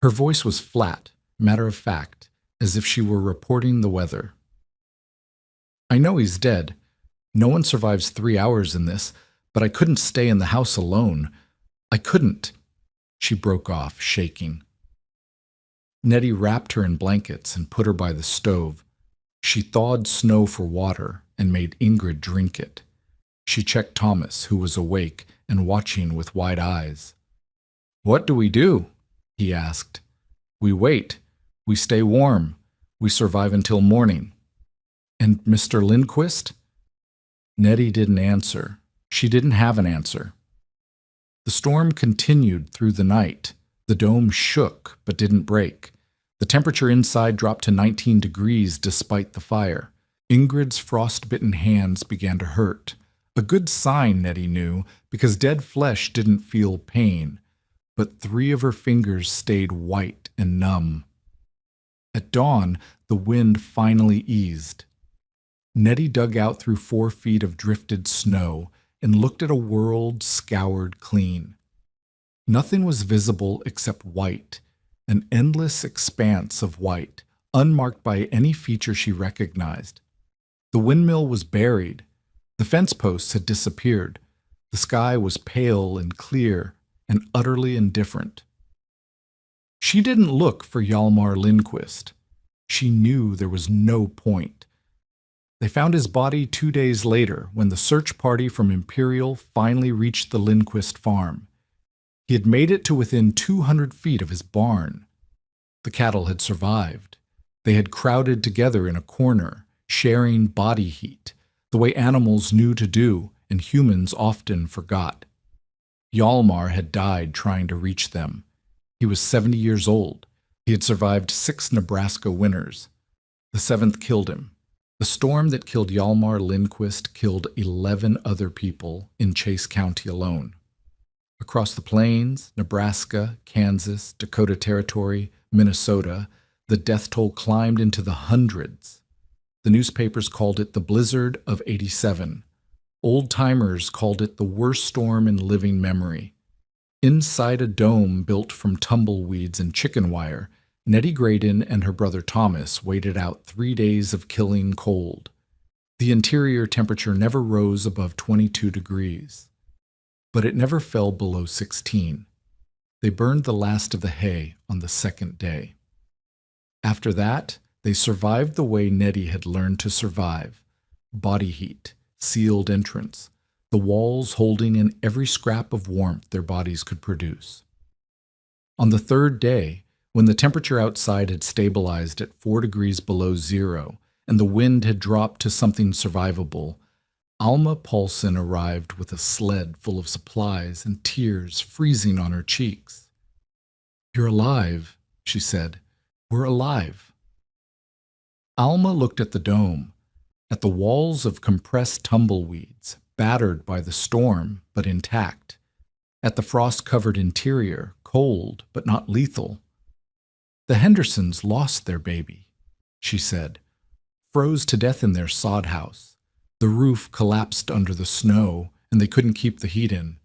Her voice was flat, matter-of-fact, as if she were reporting the weather. "I know he's dead. No one survives 3 hours in this, but I couldn't stay in the house alone. I couldn't." She broke off, shaking. Nettie wrapped her in blankets and put her by the stove. She thawed snow for water and made Ingrid drink it. She checked Thomas, who was awake and watching with wide eyes. "What do we do?" he asked. "We wait. We stay warm. We survive until morning." "And Mr. Lindquist?" Nettie didn't answer. She didn't have an answer. The storm continued through the night. The dome shook but didn't break. The temperature inside dropped to 19 degrees despite the fire. Ingrid's frostbitten hands began to hurt. A good sign, Nettie knew, because dead flesh didn't feel pain. But 3 of her fingers stayed white and numb. At dawn, the wind finally eased. Nettie dug out through 4 feet of drifted snow and looked at a world scoured clean. Nothing was visible except white, an endless expanse of white, unmarked by any feature she recognized. The windmill was buried. The fence posts had disappeared. The sky was pale and clear and utterly indifferent. She didn't look for Hjalmar Lindquist. She knew there was no point. They found his body 2 days later when the search party from Imperial finally reached the Lindquist farm. He had made it to within 200 feet of his barn. The cattle had survived. They had crowded together in a corner, sharing body heat, the way animals knew to do and humans often forgot. Hjalmar had died trying to reach them. He was 70 years old. He had survived 6 Nebraska winters. The 7th killed him. The storm that killed Hjalmar Lindquist killed 11 other people in Chase County alone. Across the plains, Nebraska, Kansas, Dakota Territory, Minnesota, the death toll climbed into the hundreds. The newspapers called it the Blizzard of '87. Old-timers called it the worst storm in living memory. Inside a dome built from tumbleweeds and chicken wire, Nettie Graydon and her brother Thomas waited out 3 days of killing cold. The interior temperature never rose above 22 degrees, but it never fell below 16. They burned the last of the hay on the 2nd day. After that, they survived the way Nettie had learned to survive: body heat, sealed entrance, the walls holding in every scrap of warmth their bodies could produce. On the 3rd day, when the temperature outside had stabilized at 4 degrees below zero and the wind had dropped to something survivable, Alma Paulson arrived with a sled full of supplies and tears freezing on her cheeks. "You're alive," she said. "We're alive." Alma looked at the dome, at the walls of compressed tumbleweeds, battered by the storm but intact, at the frost-covered interior, cold but not lethal. "The Hendersons lost their baby," she said. "Froze to death in their sod house. The roof collapsed under the snow, and they couldn't keep the heat in.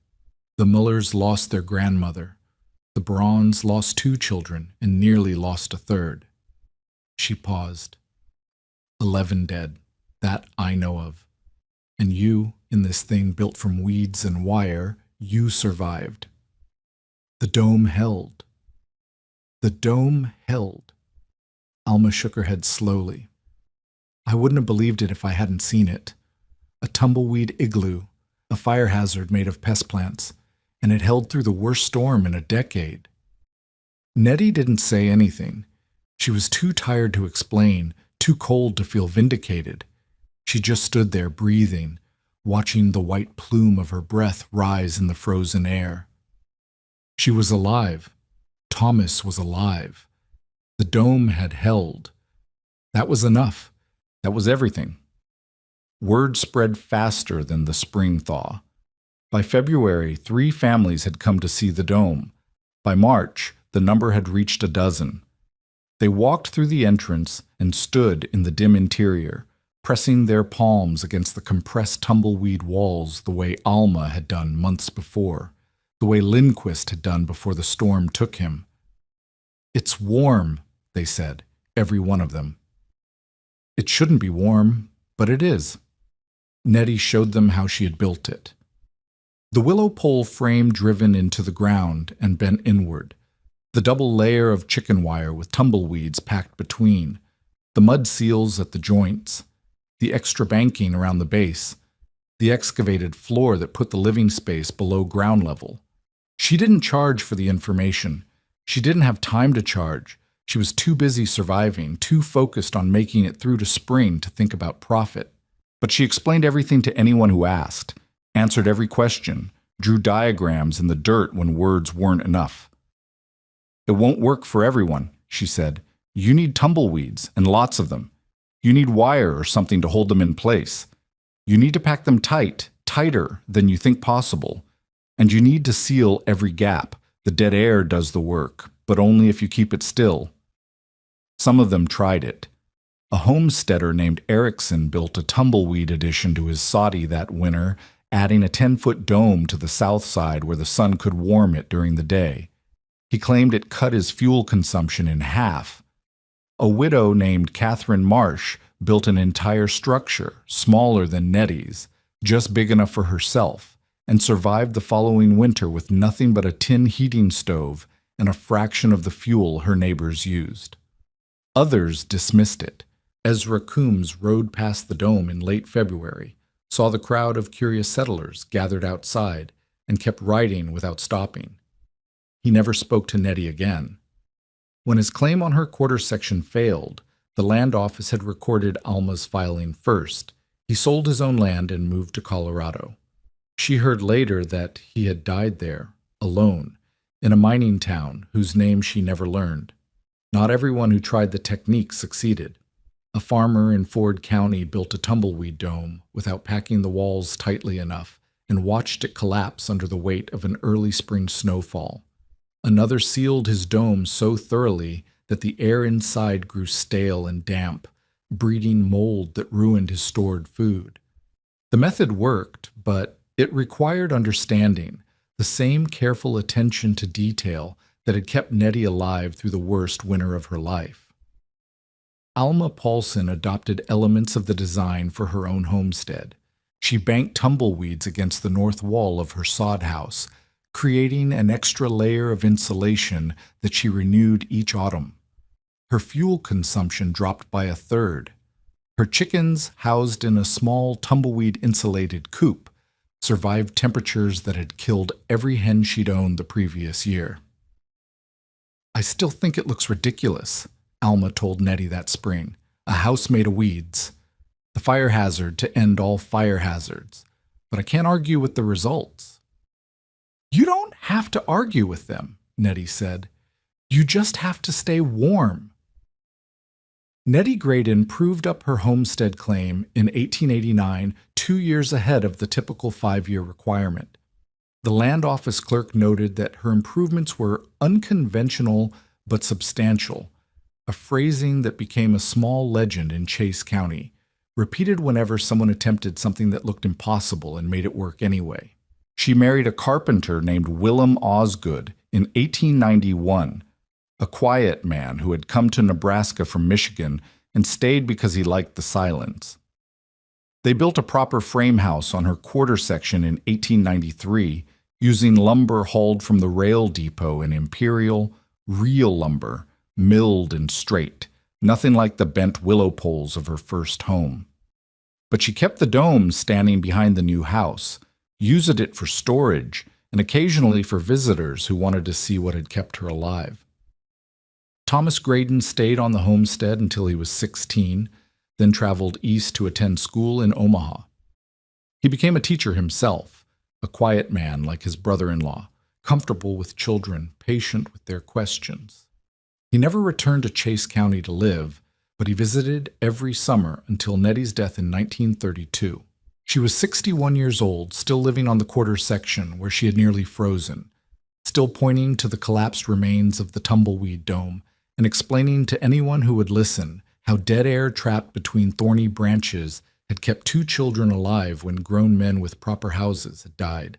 The Mullers lost their grandmother. The Brauns lost 2 children and nearly lost a 3rd. She paused. "11 dead, that I know of. And you, in this thing built from weeds and wire, you survived. The dome held. The dome held." Alma shook her head slowly. "I wouldn't have believed it if I hadn't seen it. A tumbleweed igloo, a fire hazard made of pest plants, and it held through the worst storm in a decade." Nettie didn't say anything. She was too tired to explain, too cold to feel vindicated. She just stood there breathing, watching the white plume of her breath rise in the frozen air. She was alive. Thomas was alive. The dome had held. That was enough. That was everything. Word spread faster than the spring thaw. By February, 3 families had come to see the dome. By March, the number had reached 12. They walked through the entrance and stood in the dim interior, pressing their palms against the compressed tumbleweed walls the way Alma had done months before, the way Lindquist had done before the storm took him. "It's warm," they said, every one of them. "It shouldn't be warm, but it is." Nettie showed them how she had built it. The willow pole frame driven into the ground and bent inward, the double layer of chicken wire with tumbleweeds packed between, the mud seals at the joints, the extra banking around the base, the excavated floor that put the living space below ground level. She didn't charge for the information. She didn't have time to charge. She was too busy surviving, too focused on making it through to spring to think about profit. But she explained everything to anyone who asked, answered every question, drew diagrams in the dirt when words weren't enough. "It won't work for everyone," she said. "You need tumbleweeds, and lots of them. You need wire or something to hold them in place. You need to pack them tight, tighter than you think possible. And you need to seal every gap. The dead air does the work, but only if you keep it still." Some of them tried it. A homesteader named Erickson built a tumbleweed addition to his soddy that winter, adding a 10-foot dome to the south side where the sun could warm it during the day. He claimed it cut his fuel consumption in half. A widow named Catherine Marsh built an entire structure, smaller than Nettie's, just big enough for herself, and survived the following winter with nothing but a tin heating stove and a fraction of the fuel her neighbors used. Others dismissed it. Ezra Coombs rode past the dome in late February, saw the crowd of curious settlers gathered outside, and kept riding without stopping. He never spoke to Nettie again. When his claim on her quarter section failed, the land office had recorded Alma's filing first. He sold his own land and moved to Colorado. She heard later that he had died there, alone, in a mining town whose name she never learned. Not everyone who tried the technique succeeded. A farmer in Ford County built a tumbleweed dome without packing the walls tightly enough and watched it collapse under the weight of an early spring snowfall. Another sealed his dome so thoroughly that the air inside grew stale and damp, breeding mold that ruined his stored food. The method worked, but it required understanding, the same careful attention to detail that had kept Nettie alive through the worst winter of her life. Alma Paulson adopted elements of the design for her own homestead. She banked tumbleweeds against the north wall of her sod house, creating an extra layer of insulation that she renewed each autumn. Her fuel consumption dropped by a third. Her chickens, housed in a small tumbleweed-insulated coop, survived temperatures that had killed every hen she'd owned the previous year. "I still think it looks ridiculous," Alma told Nettie that spring. "A house made of weeds. The fire hazard to end all fire hazards. But I can't argue with the results." "You don't have to argue with them," Nettie said. "You just have to stay warm." Nettie Graydon proved up her homestead claim in 1889, 2 years ahead of the typical 5-year requirement. The land office clerk noted that her improvements were unconventional but substantial, a phrasing that became a small legend in Chase County, repeated whenever someone attempted something that looked impossible and made it work anyway. She married a carpenter named Willem Osgood in 1891, a quiet man who had come to Nebraska from Michigan and stayed because he liked the silence. They built a proper frame house on her quarter section in 1893, using lumber hauled from the rail depot in Imperial, real lumber, milled and straight, nothing like the bent willow poles of her first home. But she kept the dome standing behind the new house, used it for storage, and occasionally for visitors who wanted to see what had kept her alive. Thomas Graydon stayed on the homestead until he was 16, then traveled east to attend school in Omaha. He became a teacher himself, a quiet man like his brother-in-law, comfortable with children, patient with their questions. He never returned to Chase County to live, but he visited every summer until Nettie's death in 1932. She was 61 years old, still living on the quarter section where she had nearly frozen, still pointing to the collapsed remains of the tumbleweed dome and explaining to anyone who would listen how dead air trapped between thorny branches had kept 2 children alive when grown men with proper houses had died.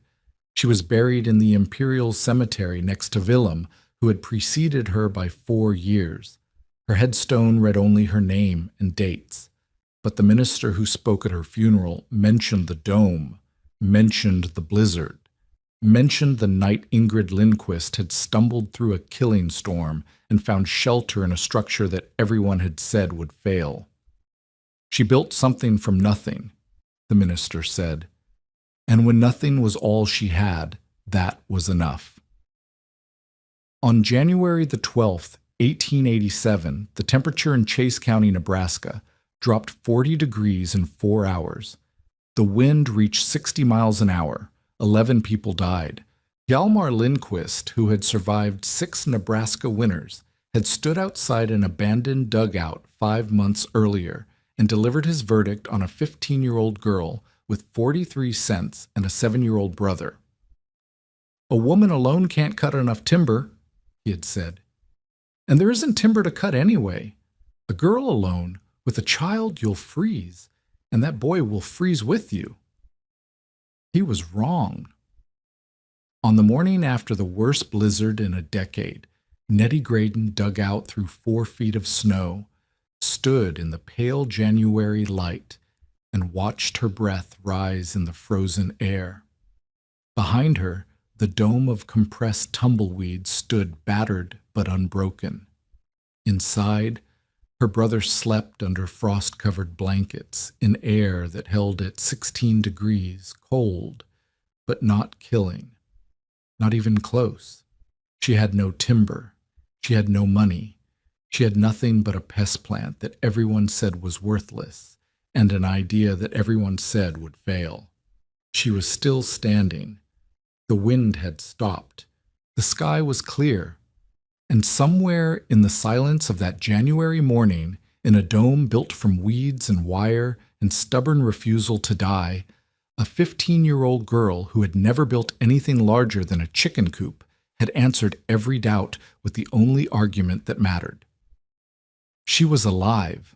She was buried in the Imperial Cemetery next to Willem, who had preceded her by 4 years. Her headstone read only her name and dates. But the minister who spoke at her funeral mentioned the dome, mentioned the blizzard, mentioned the night Ingrid Lindquist had stumbled through a killing storm and found shelter in a structure that everyone had said would fail. She built something from nothing, the minister said, and when nothing was all she had, that was enough. On January the 12th, 1887, the temperature in Chase County, Nebraska, dropped 40 degrees in 4 hours. The wind reached 60 miles an hour. 11 people died. Hjalmar Lindquist, who had survived 6 Nebraska winters, had stood outside an abandoned dugout 5 months earlier and delivered his verdict on a 15-year-old girl with 43 cents and a 7-year-old brother. "A woman alone can't cut enough timber," he had said. "And there isn't timber to cut anyway. A girl alone, with a child, you'll freeze, and that boy will freeze with you." He was wrong. On the morning after the worst blizzard in a decade, Nettie Graydon dug out through 4 feet of snow, stood in the pale January light, and watched her breath rise in the frozen air. Behind her, the dome of compressed tumbleweed stood battered but unbroken. Inside, her brother slept under frost-covered blankets in air that held at 16 degrees, cold, but not killing. Not even close. She had no timber. She had no money. She had nothing but a pest plant that everyone said was worthless, and an idea that everyone said would fail. She was still standing. The wind had stopped. The sky was clear. And somewhere in the silence of that January morning, in a dome built from weeds and wire and stubborn refusal to die, a 15-year-old girl who had never built anything larger than a chicken coop had answered every doubt with the only argument that mattered. She was alive.